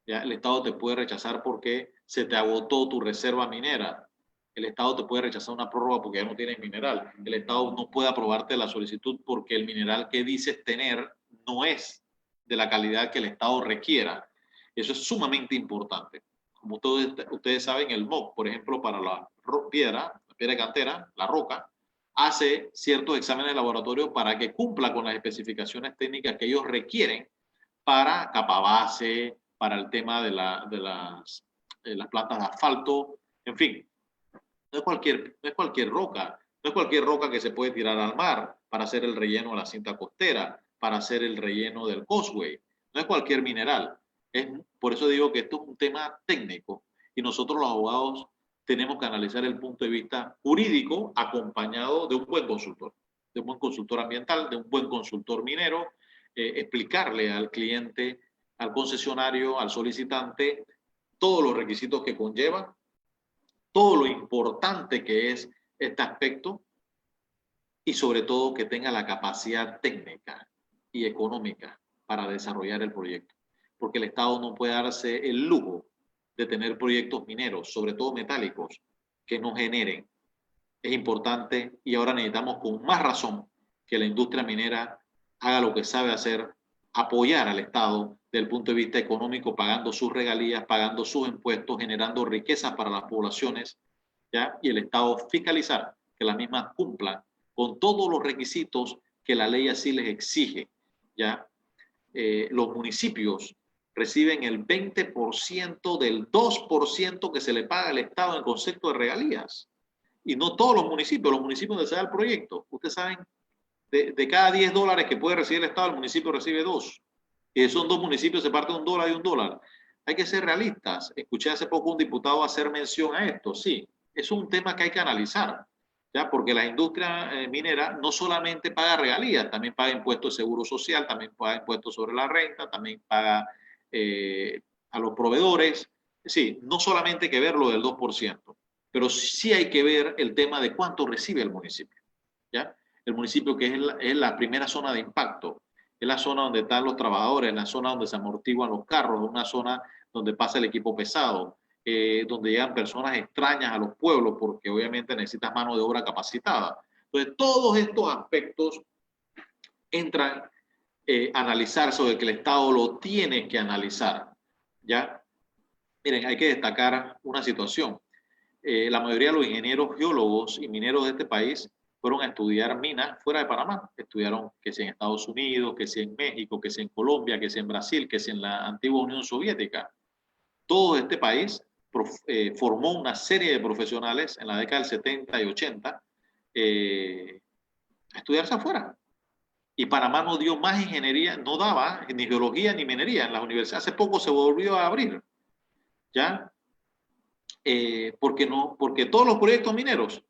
¿ya? El Estado te puede rechazar porque se te agotó tu reserva minera. El Estado te puede rechazar una prórroga porque ya no tienes mineral. El Estado no puede aprobarte la solicitud porque el mineral que dices tener no es de la calidad que el Estado requiera. Eso es sumamente importante. Como todos ustedes saben, el MOC, por ejemplo, para la piedra de cantera, la roca, hace ciertos exámenes de laboratorio para que cumpla con las especificaciones técnicas que ellos requieren para capa base, para el tema de las plantas de asfalto, en fin. No es cualquier roca, no es cualquier roca que se puede tirar al mar para hacer el relleno de la cinta costera, para hacer el relleno del causeway. No es cualquier mineral. Por eso digo que esto es un tema técnico y nosotros los abogados tenemos que analizar el punto de vista jurídico acompañado de un buen consultor ambiental, de un buen consultor minero, explicarle al cliente, al concesionario, al solicitante, todos los requisitos que conlleva, todo lo importante que es este aspecto y sobre todo que tenga la capacidad técnica y económica para desarrollar el proyecto. Porque el Estado no puede darse el lujo de tener proyectos mineros, sobre todo metálicos, que no generen. Es importante y ahora necesitamos con más razón que la industria minera haga lo que sabe hacer, apoyar al Estado desde el punto de vista económico, pagando sus regalías, pagando sus impuestos, generando riquezas para las poblaciones, ¿ya? Y el Estado fiscalizar que las mismas cumplan con todos los requisitos que la ley así les exige, ¿ya? Los municipios reciben el 20% del 2% que se le paga al Estado en concepto de regalías. Y no todos los municipios donde se da el proyecto. Ustedes saben, de cada $10 que puede recibir el Estado, el municipio recibe 2. Y son 2 municipios, se parte $1 y $1. Hay que ser realistas. Escuché hace poco un diputado hacer mención a esto. Sí, es un tema que hay que analizar, ¿ya? Porque la industria minera no solamente paga regalías, también paga impuestos de seguro social, también paga impuestos sobre la renta, también paga a los proveedores. Sí, no solamente hay que ver lo del 2%, pero sí hay que ver el tema de cuánto recibe el municipio, ¿ya? El municipio que es la primera zona de impacto, es la zona donde están los trabajadores, es la zona donde se amortiguan los carros, es una zona donde pasa el equipo pesado, donde llegan personas extrañas a los pueblos, porque obviamente necesitas mano de obra capacitada. Entonces, todos estos aspectos entran a analizarse, o de que el Estado lo tiene que analizar, ¿ya? Miren, hay que destacar una situación. La mayoría de los ingenieros geólogos y mineros de este país fueron a estudiar minas fuera de Panamá. Estudiaron que sea en Estados Unidos, que sea en México, que sea en Colombia, que sea en Brasil, que sea en la antigua Unión Soviética. Todo este país formó una serie de profesionales en la década del 70 y 80 a estudiarse afuera. Y Panamá no dio más ingeniería, no daba ni geología ni minería en las universidades. Hace poco se volvió a abrir, ¿ya? Porque todos los proyectos mineros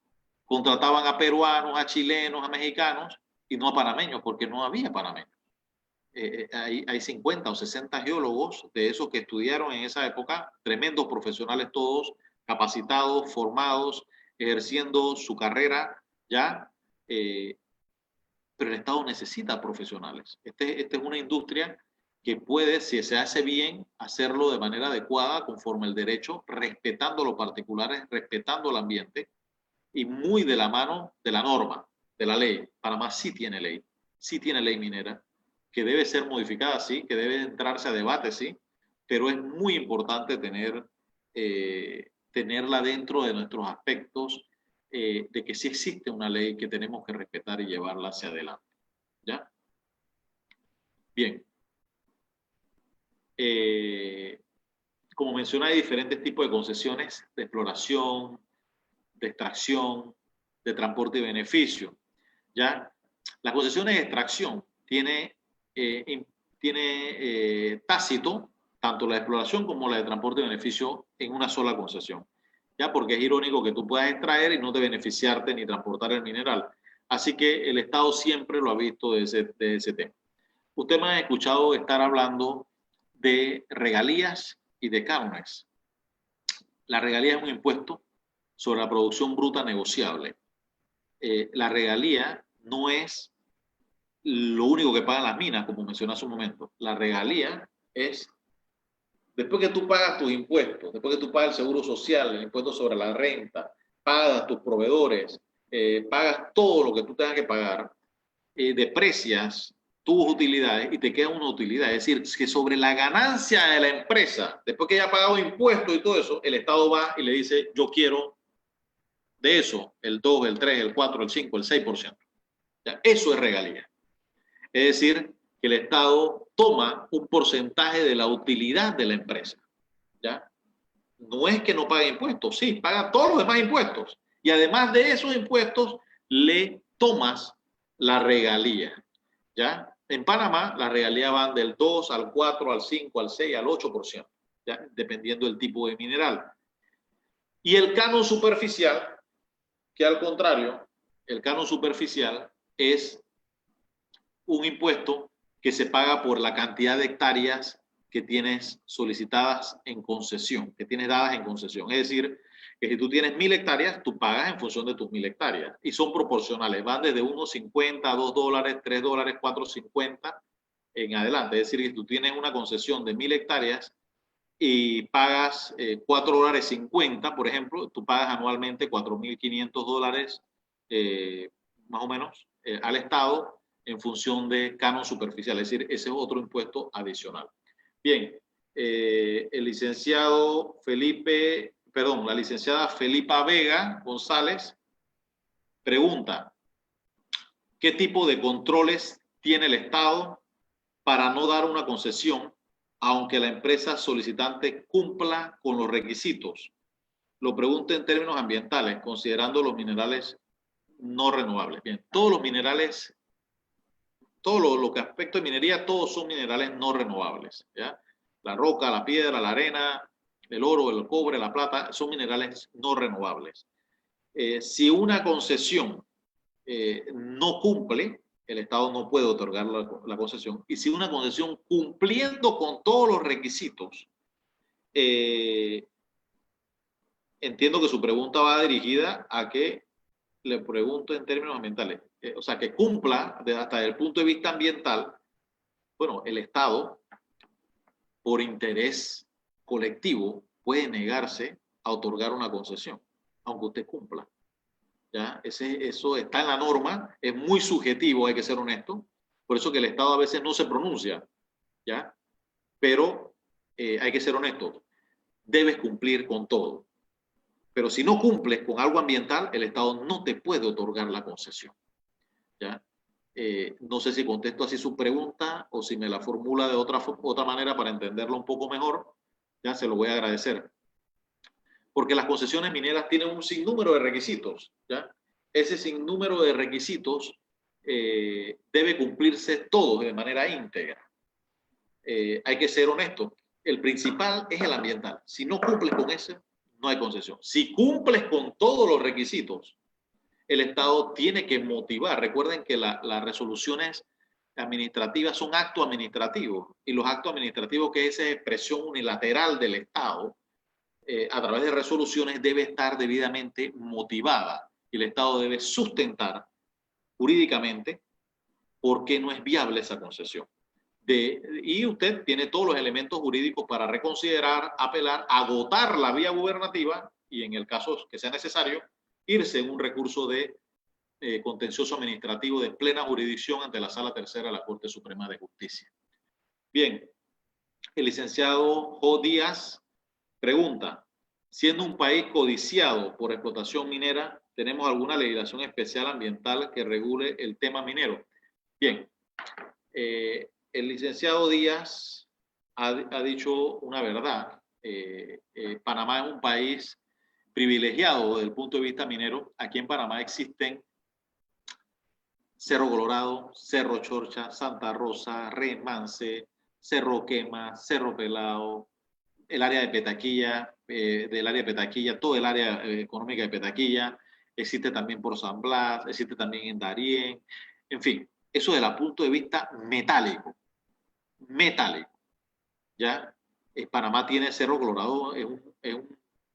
contrataban a peruanos, a chilenos, a mexicanos y no a panameños, porque no había panameños. Hay 50 o 60 geólogos de esos que estudiaron en esa época, tremendos profesionales todos, capacitados, formados, ejerciendo su carrera ya, pero el Estado necesita profesionales. Esta es una industria que puede, si se hace bien, hacerlo de manera adecuada, conforme el derecho, respetando los particulares, respetando el ambiente y muy de la mano de la norma, de la ley. Panamá sí tiene ley minera, que debe ser modificada, sí, que debe entrarse a debate, sí, pero es muy importante tenerla dentro de nuestros aspectos de que sí existe una ley que tenemos que respetar y llevarla hacia adelante. ¿Ya? Bien. Como mencioné, hay diferentes tipos de concesiones de exploración, de extracción, de transporte y beneficio. ¿Ya? Las concesiones de extracción tiene tácito tanto la de exploración como la de transporte y beneficio en una sola concesión. ¿Ya? Porque es irónico que tú puedas extraer y no te beneficiarte ni transportar el mineral. Así que el Estado siempre lo ha visto de ese tema. Usted me ha escuchado estar hablando de regalías y de cánones. La regalía es un impuesto sobre la producción bruta negociable. La regalía no es lo único que pagan las minas, como mencioné hace un momento. La regalía es, después que tú pagas tus impuestos, después que tú pagas el seguro social, el impuesto sobre la renta, pagas tus proveedores, pagas todo lo que tú tengas que pagar, deprecias tus utilidades y te queda una utilidad. Es decir, que sobre la ganancia de la empresa, después que ya ha pagado impuestos y todo eso, el Estado va y le dice, yo quiero de eso, el 2, el 3, el 4, el 5, el 6%. ¿Ya? Eso es regalía. Es decir, que el Estado toma un porcentaje de la utilidad de la empresa. ¿Ya? No es que no pague impuestos, sí, paga todos los demás impuestos. Y además de esos impuestos, le tomas la regalía. ¿Ya? En Panamá, las regalías van del 2 al 4, al 5, al 6, al 8%, ¿ya? Dependiendo del tipo de mineral. Y el canon superficial, que al contrario, el canon superficial es un impuesto que se paga por la cantidad de hectáreas que tienes solicitadas en concesión, que tienes dadas en concesión. Es decir, que si tú tienes 1000 hectáreas, tú pagas en función de tus 1000 hectáreas. Y son proporcionales, van desde $1.50, $2, $3, $4.50 en adelante. Es decir, que si tú tienes una concesión de 1000 hectáreas y pagas $4.50, por ejemplo, tú pagas anualmente $4.500 más o menos al Estado en función de canon superficial. Es decir, ese es otro impuesto adicional. Bien, el licenciado la licenciada Felipa Vega González pregunta, ¿qué tipo de controles tiene el Estado para no dar una concesión aunque la empresa solicitante cumpla con los requisitos? Lo pregunta en términos ambientales, considerando los minerales no renovables. Bien, todos los minerales, todo lo que aspecto de minería, todos son minerales no renovables. ¿Ya? La roca, la piedra, la arena, el oro, el cobre, la plata, son minerales no renovables. Si una concesión no cumple, el Estado no puede otorgar la concesión. Y si una concesión cumpliendo con todos los requisitos, entiendo que su pregunta va dirigida a que le pregunto en términos ambientales. O sea, que cumpla hasta el punto de vista ambiental. Bueno, el Estado, por interés colectivo, puede negarse a otorgar una concesión, aunque usted cumpla. ¿Ya? Eso está en la norma, es muy subjetivo, hay que ser honesto. Por eso que el Estado a veces no se pronuncia, ¿ya? Pero hay que ser honesto, debes cumplir con todo. Pero si no cumples con algo ambiental, el Estado no te puede otorgar la concesión. ¿Ya? No sé si contesto así su pregunta o si me la formula de otra manera para entenderlo un poco mejor, ya se lo voy a agradecer. Porque las concesiones mineras tienen un sinnúmero de requisitos. ¿Ya? Ese sinnúmero de requisitos debe cumplirse todos de manera íntegra. Hay que ser honesto. El principal es el ambiental. Si no cumples con ese, no hay concesión. Si cumples con todos los requisitos, el Estado tiene que motivar. Recuerden que las resoluciones administrativas son actos administrativos, y los actos administrativos, que es esa expresión unilateral del Estado, a través de resoluciones, debe estar debidamente motivada, y el Estado debe sustentar jurídicamente por qué no es viable esa concesión. Y usted tiene todos los elementos jurídicos para reconsiderar, apelar, agotar la vía gubernativa y, en el caso que sea necesario, irse en un recurso de contencioso administrativo de plena jurisdicción ante la Sala Tercera de la Corte Suprema de Justicia. Bien, el licenciado Jo Díaz pregunta: siendo un país codiciado por explotación minera, ¿tenemos alguna legislación especial ambiental que regule el tema minero? Bien, el licenciado Díaz ha dicho una verdad. Panamá es un país privilegiado desde el punto de vista minero. Aquí en Panamá existen Cerro Colorado, Cerro Chorcha, Santa Rosa, Remance, Cerro Quema, Cerro Pelado, el área de Petaquilla, todo el área económica de Petaquilla, existe también por San Blas, existe también en Darién, en fin, eso desde el punto de vista metálico, ¿ya? Panamá tiene Cerro Colorado, es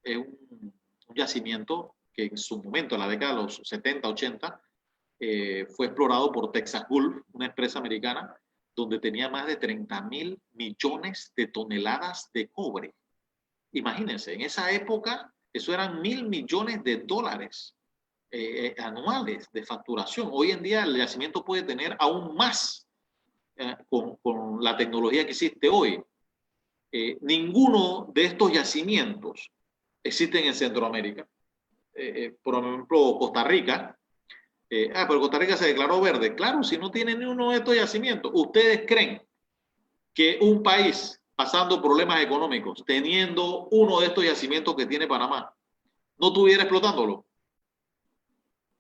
un yacimiento que en su momento, en la década de los 70, 80, fue explorado por Texas Gulf, una empresa americana, donde tenía más de 30.000 millones de toneladas de cobre. Imagínense, en esa época, eso eran $1.000 millones de dólares anuales de facturación. Hoy en día el yacimiento puede tener aún más con la tecnología que existe hoy. Ninguno de estos yacimientos existen en Centroamérica. Por ejemplo, Costa Rica. Pero Costa Rica se declaró verde. Claro, si no tiene ni uno de estos yacimientos. ¿Ustedes creen que un país pasando problemas económicos, teniendo uno de estos yacimientos que tiene Panamá, no estuviera explotándolo?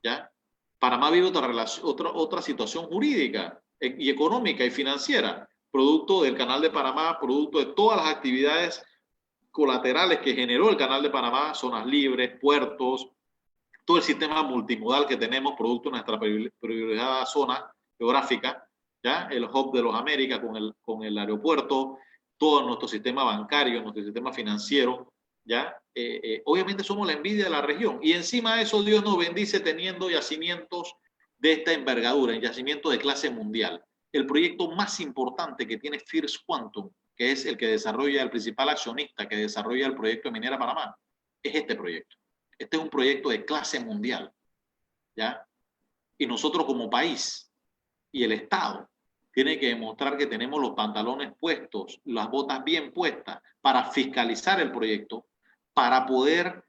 ¿Ya? Panamá vive otra situación jurídica y económica y financiera, producto del Canal de Panamá, producto de todas las actividades colaterales que generó el Canal de Panamá, zonas libres, puertos, todo el sistema multimodal que tenemos, producto de nuestra privilegiada zona geográfica, ¿ya? El hub de los Américas con el aeropuerto, todo nuestro sistema bancario, nuestro sistema financiero, ¿ya? Obviamente somos la envidia de la región, y encima de eso Dios nos bendice teniendo yacimientos de esta envergadura, yacimientos de clase mundial. El proyecto más importante que tiene First Quantum, que es el que desarrolla, el principal accionista que desarrolla el proyecto de Minera Panamá, es este proyecto. Este es un proyecto de clase mundial, ¿ya? Y nosotros como país y el Estado tiene que demostrar que tenemos los pantalones puestos, las botas bien puestas para fiscalizar el proyecto, para poder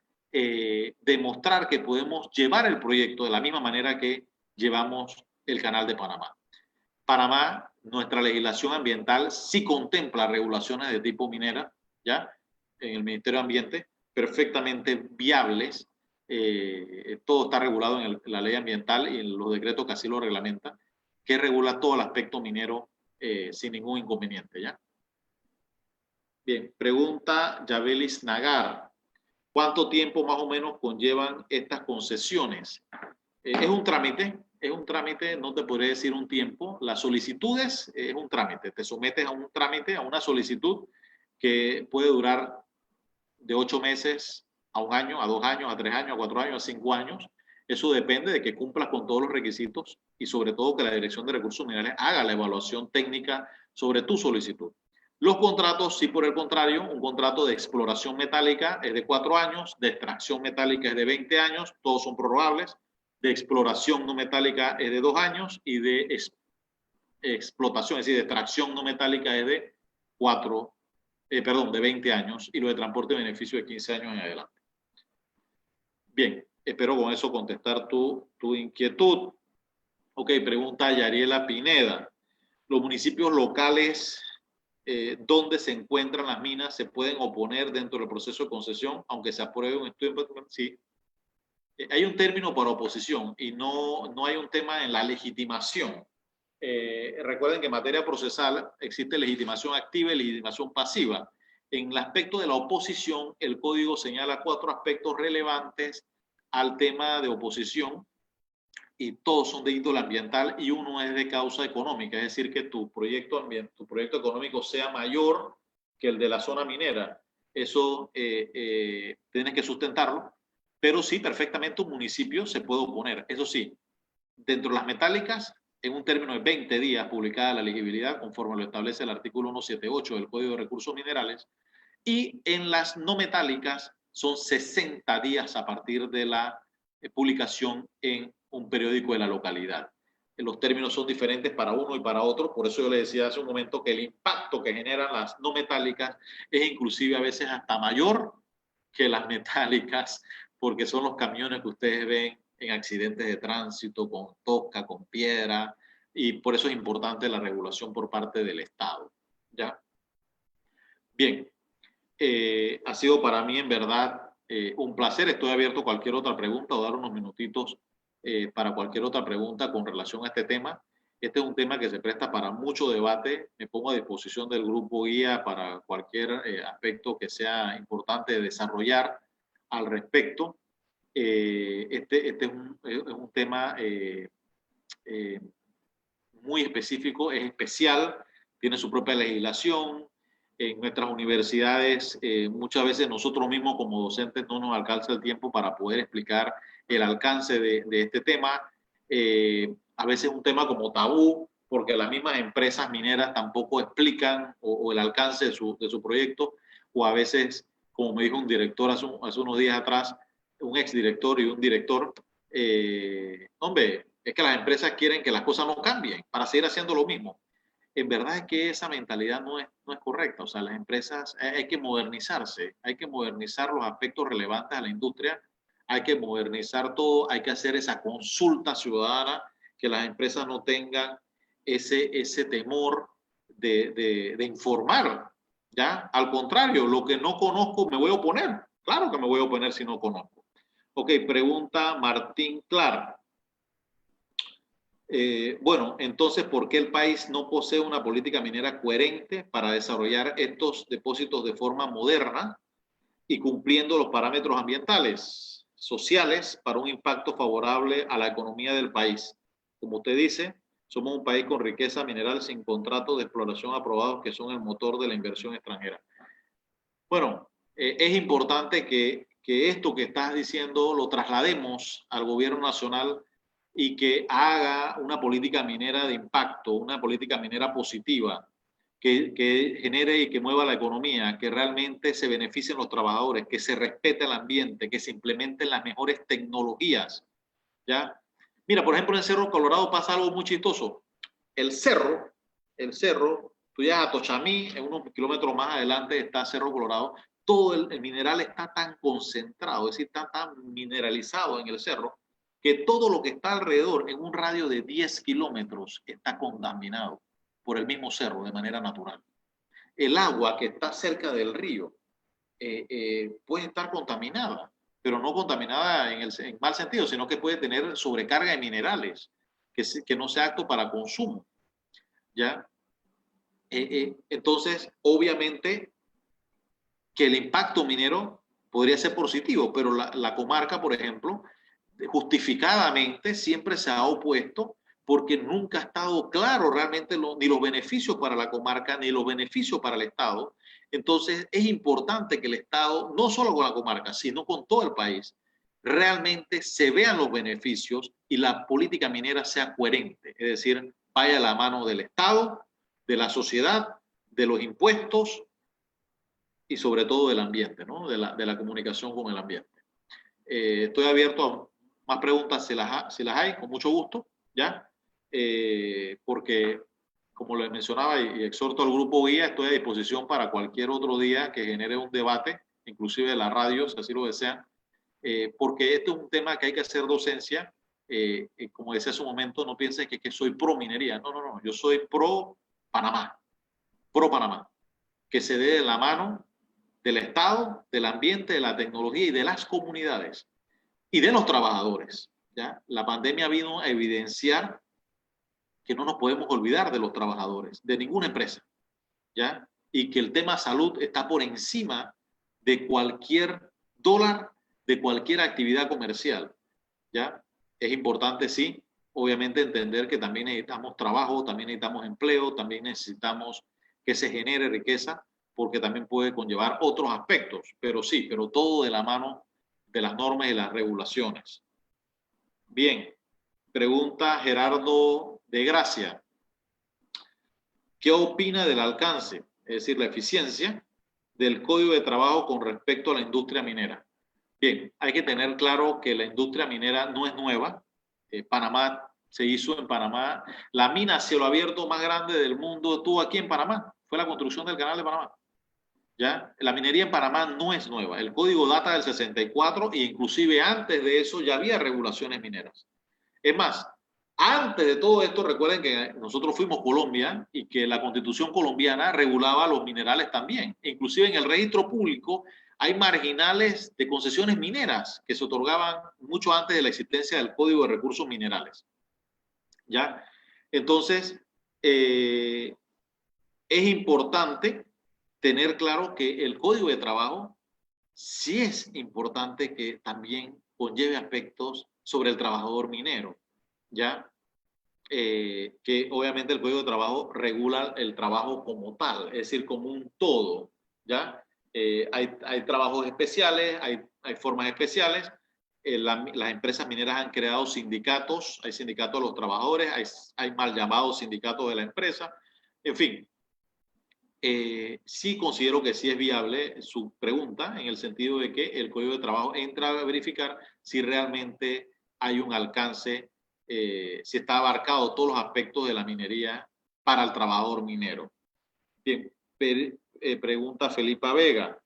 demostrar que podemos llevar el proyecto de la misma manera que llevamos el Canal de Panamá. Panamá, nuestra legislación ambiental sí contempla regulaciones de tipo minera, ¿ya? En el Ministerio de Ambiente, perfectamente viables. Todo está regulado en la ley ambiental y en los decretos que así lo reglamentan, que regula todo el aspecto minero sin ningún inconveniente, ¿ya? Bien, pregunta Yabelis Nagar: ¿cuánto tiempo más o menos conllevan estas concesiones? Es un trámite, no te podré decir un tiempo. Las solicitudes es un trámite, te sometes a un trámite, a una solicitud que puede durar de 8 meses a 1 año, a 2 años, a 3 años, a 4 años, a 5 años. Eso depende de que cumplas con todos los requisitos y sobre todo que la Dirección de Recursos Minerales haga la evaluación técnica sobre tu solicitud. Los contratos, sí, por el contrario, un contrato de exploración metálica es de 4 años, de extracción metálica es de 20 años, todos son prorrogables, de exploración no metálica es de 2 años y de explotación, es decir, de extracción no metálica es de 20 años, y lo de transporte de beneficio de 15 años en adelante. Bien, espero con eso contestar tu inquietud. Ok, pregunta Yariela Pineda: ¿los municipios locales donde se encuentran las minas se pueden oponer dentro del proceso de concesión aunque se apruebe un estudio? Sí. Hay un término para oposición y no hay un tema en la legitimación. Recuerden que en materia procesal existe legitimación activa y legitimación pasiva. En el aspecto de la oposición, el código señala 4 aspectos relevantes al tema de oposición y todos son de índole ambiental y uno es de causa económica, es decir, que tu proyecto económico sea mayor que el de la zona minera. Eso tienes que sustentarlo, pero sí, perfectamente un municipio se puede oponer. Eso sí, dentro de las metálicas, en un término de 20 días publicada la elegibilidad, conforme lo establece el artículo 178 del Código de Recursos Minerales, y en las no metálicas son 60 días a partir de la publicación en un periódico de la localidad. Los términos son diferentes para uno y para otro, por eso yo le decía hace un momento que el impacto que generan las no metálicas es inclusive a veces hasta mayor que las metálicas, porque son los camiones que ustedes ven en accidentes de tránsito, con tosca, con piedra, y por eso es importante la regulación por parte del Estado. ¿Ya? Bien, ha sido para mí en verdad un placer. Estoy abierto a cualquier otra pregunta o dar unos minutitos para cualquier otra pregunta con relación a este tema. Este es un tema que se presta para mucho debate. Me pongo a disposición del grupo guía para cualquier aspecto que sea importante de desarrollar al respecto. Este es un tema muy específico, es especial, tiene su propia legislación. En nuestras universidades, muchas veces nosotros mismos como docentes no nos alcanza el tiempo para poder explicar el alcance de este tema. A veces es un tema como tabú, porque las mismas empresas mineras tampoco explican o el alcance de su proyecto, o a veces, como me dijo un director hace unos días atrás, un exdirector y un director, hombre, es que las empresas quieren que las cosas no cambien para seguir haciendo lo mismo. En verdad es que esa mentalidad no es correcta. O sea, las empresas hay que modernizarse, hay que modernizar los aspectos relevantes a la industria, hay que modernizar todo, hay que hacer esa consulta ciudadana, que las empresas no tengan ese temor de informar. ¿Ya? Al contrario, lo que no conozco me voy a oponer. Claro que me voy a oponer si no conozco. Ok, pregunta Martín Clark. Bueno, entonces, ¿por qué el país no posee una política minera coherente para desarrollar estos depósitos de forma moderna y cumpliendo los parámetros ambientales, sociales, para un impacto favorable a la economía del país? Como usted dice, somos un país con riqueza mineral sin contratos de exploración aprobados que son el motor de la inversión extranjera. Bueno, es importante que esto que estás diciendo lo traslademos al gobierno nacional y que haga una política minera de impacto, una política minera positiva, que genere y que mueva la economía, que realmente se beneficien los trabajadores, que se respete el ambiente, que se implementen las mejores tecnologías. ¿Ya? Mira, por ejemplo, en Cerro Colorado pasa algo muy chistoso. El cerro, tú llegas a Tochamí, en unos kilómetros más adelante está Cerro Colorado, todo el mineral está tan concentrado, es decir, está tan mineralizado en el cerro, que todo lo que está alrededor, en un radio de 10 kilómetros, está contaminado por el mismo cerro de manera natural. El agua que está cerca del río puede estar contaminada, pero no contaminada en mal sentido, sino que puede tener sobrecarga de minerales, que no sea apto para consumo. ¿Ya? Entonces, obviamente que el impacto minero podría ser positivo, pero la comarca, por ejemplo, justificadamente siempre se ha opuesto porque nunca ha estado claro realmente ni los beneficios para la comarca ni los beneficios para el Estado. Entonces es importante que el Estado, no solo con la comarca, sino con todo el país, realmente se vean los beneficios y la política minera sea coherente, es decir, vaya a la mano del Estado, de la sociedad, de los impuestos y sobre todo del ambiente, ¿no? de la comunicación con el ambiente. Estoy abierto a más preguntas si las hay, con mucho gusto, ¿ya? Porque, como les mencionaba y exhorto al grupo guía, estoy a disposición para cualquier otro día que genere un debate, inclusive de la radio, si así lo desean, porque este es un tema que hay que hacer docencia. Como decía hace un momento, no piensen que soy pro minería, no, yo soy pro Panamá, que se dé de la mano del Estado, del ambiente, de la tecnología y de las comunidades y de los trabajadores. ¿Ya? La pandemia vino a evidenciar que no nos podemos olvidar de los trabajadores, de ninguna empresa. ¿Ya? y que el tema salud está por encima de cualquier dólar, de cualquier actividad comercial, ¿ya? Es importante, sí, obviamente entender que también necesitamos trabajo, también necesitamos empleo, también necesitamos que se genere riqueza, porque también puede conllevar otros aspectos, pero sí, pero todo de la mano de las normas y las regulaciones. Bien, pregunta Gerardo de Gracia. ¿Qué opina del alcance, es decir, la eficiencia del Código de Trabajo con respecto a la industria minera? Bien, hay que tener claro que la industria minera no es nueva. Panamá se hizo en Panamá. La mina a cielo abierto más grande del mundo estuvo aquí en Panamá. Fue la construcción del Canal de Panamá. ¿Ya? La minería en Panamá no es nueva. El código data del 64 e inclusive antes de eso ya había regulaciones mineras. Es más, antes de todo esto, recuerden que nosotros fuimos Colombia y que la Constitución colombiana regulaba los minerales también. Inclusive en el registro público hay marginales de concesiones mineras que se otorgaban mucho antes de la existencia del Código de Recursos Minerales. ¿Ya? Entonces, es importante tener claro que el Código de Trabajo sí es importante que también conlleve aspectos sobre el trabajador minero, ¿ya? Que obviamente el Código de Trabajo regula el trabajo como tal, es decir, como un todo, ¿ya? Hay trabajos especiales, hay formas especiales. Las empresas mineras han creado sindicatos, hay sindicatos de los trabajadores, hay mal llamados sindicatos de la empresa, en fin. Sí considero que sí es viable su pregunta en el sentido de que el Código de Trabajo entra a verificar si realmente hay un alcance, si está abarcado todos los aspectos de la minería para el trabajador minero. Bien, pregunta Felipa Vega.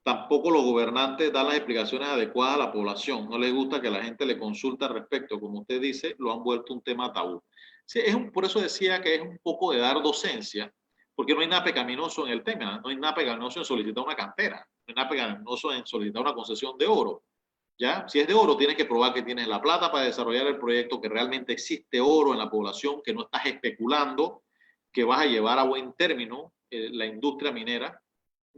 Tampoco los gobernantes dan las explicaciones adecuadas a la población. No les gusta que la gente le consulte al respecto. Como usted dice, lo han vuelto un tema tabú. Sí, por eso decía que es un poco de dar docencia, porque no hay nada pecaminoso en el tema. No hay nada pecaminoso en solicitar una cantera. No hay nada pecaminoso en solicitar una concesión de oro. ¿Ya? Si es de oro, tienes que probar que tienes la plata para desarrollar el proyecto, que realmente existe oro en la población, que no estás especulando, que vas a llevar a buen término la industria minera,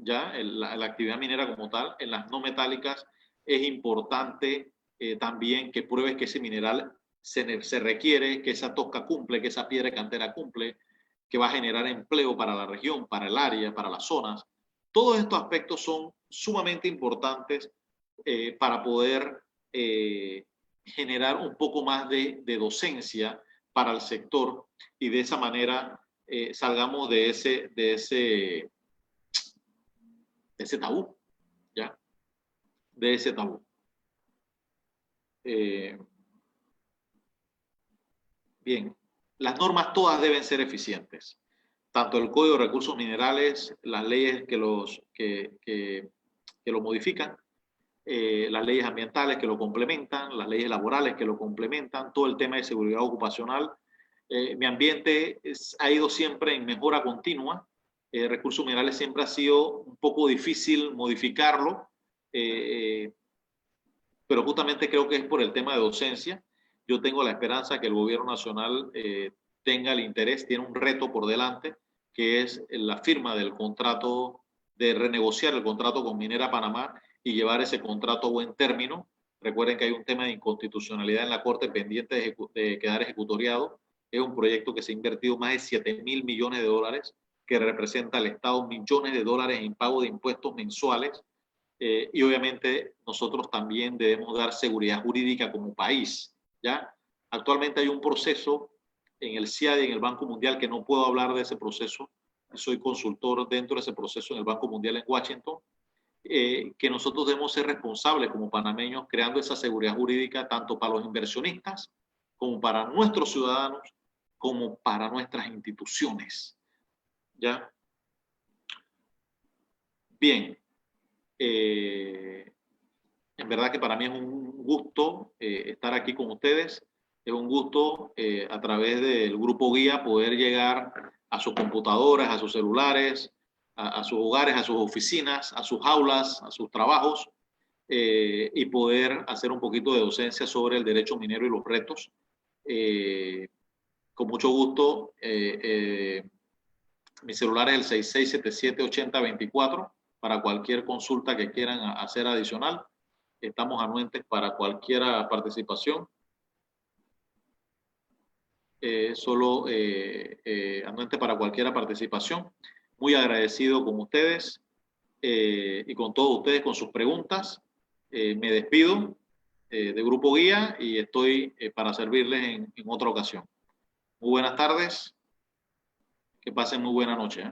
ya la actividad minera como tal. En las no metálicas es importante también que pruebes que ese mineral se requiere, que esa tosca cumple, que esa piedra cantera cumple, que va a generar empleo para la región, para el área, para las zonas. Todos estos aspectos son sumamente importantes para poder generar un poco más de docencia para el sector y de esa manera salgamos de ese tabú, ¿ya? De ese tabú. Bien, las normas todas deben ser eficientes. Tanto el Código de Recursos Minerales, las leyes que lo modifican, las leyes ambientales que lo complementan, las leyes laborales que lo complementan, todo el tema de seguridad ocupacional. Mi ambiente ha ido siempre en mejora continua. Recursos minerales siempre ha sido un poco difícil modificarlo, pero justamente creo que es por el tema de docencia. Yo tengo la esperanza que el gobierno nacional tenga el interés, tiene un reto por delante, que es la firma del contrato, de renegociar el contrato con Minera Panamá y llevar ese contrato a buen término. Recuerden que hay un tema de inconstitucionalidad en la Corte pendiente de quedar ejecutoriado. Es un proyecto que se ha invertido más de 7.000 millones de dólares, que representa al Estado millones de dólares en pago de impuestos mensuales. Y obviamente nosotros también debemos dar seguridad jurídica como país, ¿ya? Actualmente hay un proceso en el CIAD y en el Banco Mundial, que no puedo hablar de ese proceso, soy consultor dentro de ese proceso en el Banco Mundial en Washington, que nosotros debemos ser responsables como panameños creando esa seguridad jurídica tanto para los inversionistas como para nuestros ciudadanos, como para nuestras instituciones, ¿ya? Bien. En verdad que para mí es un gusto estar aquí con ustedes. Es un gusto a través del grupo guía poder llegar a sus computadoras, a sus celulares, a sus hogares, a sus oficinas, a sus aulas, a sus trabajos y poder hacer un poquito de docencia sobre el derecho minero y los retos. Con mucho gusto Mi celular es el 6677-8024 para cualquier consulta que quieran hacer adicional. Estamos anuentes para cualquier participación. Anuente para cualquier participación. Muy agradecido con ustedes y con todos ustedes con sus preguntas. Me despido de Grupo Guía y estoy para servirles en otra ocasión. Muy buenas tardes. Que pasen muy buena noche.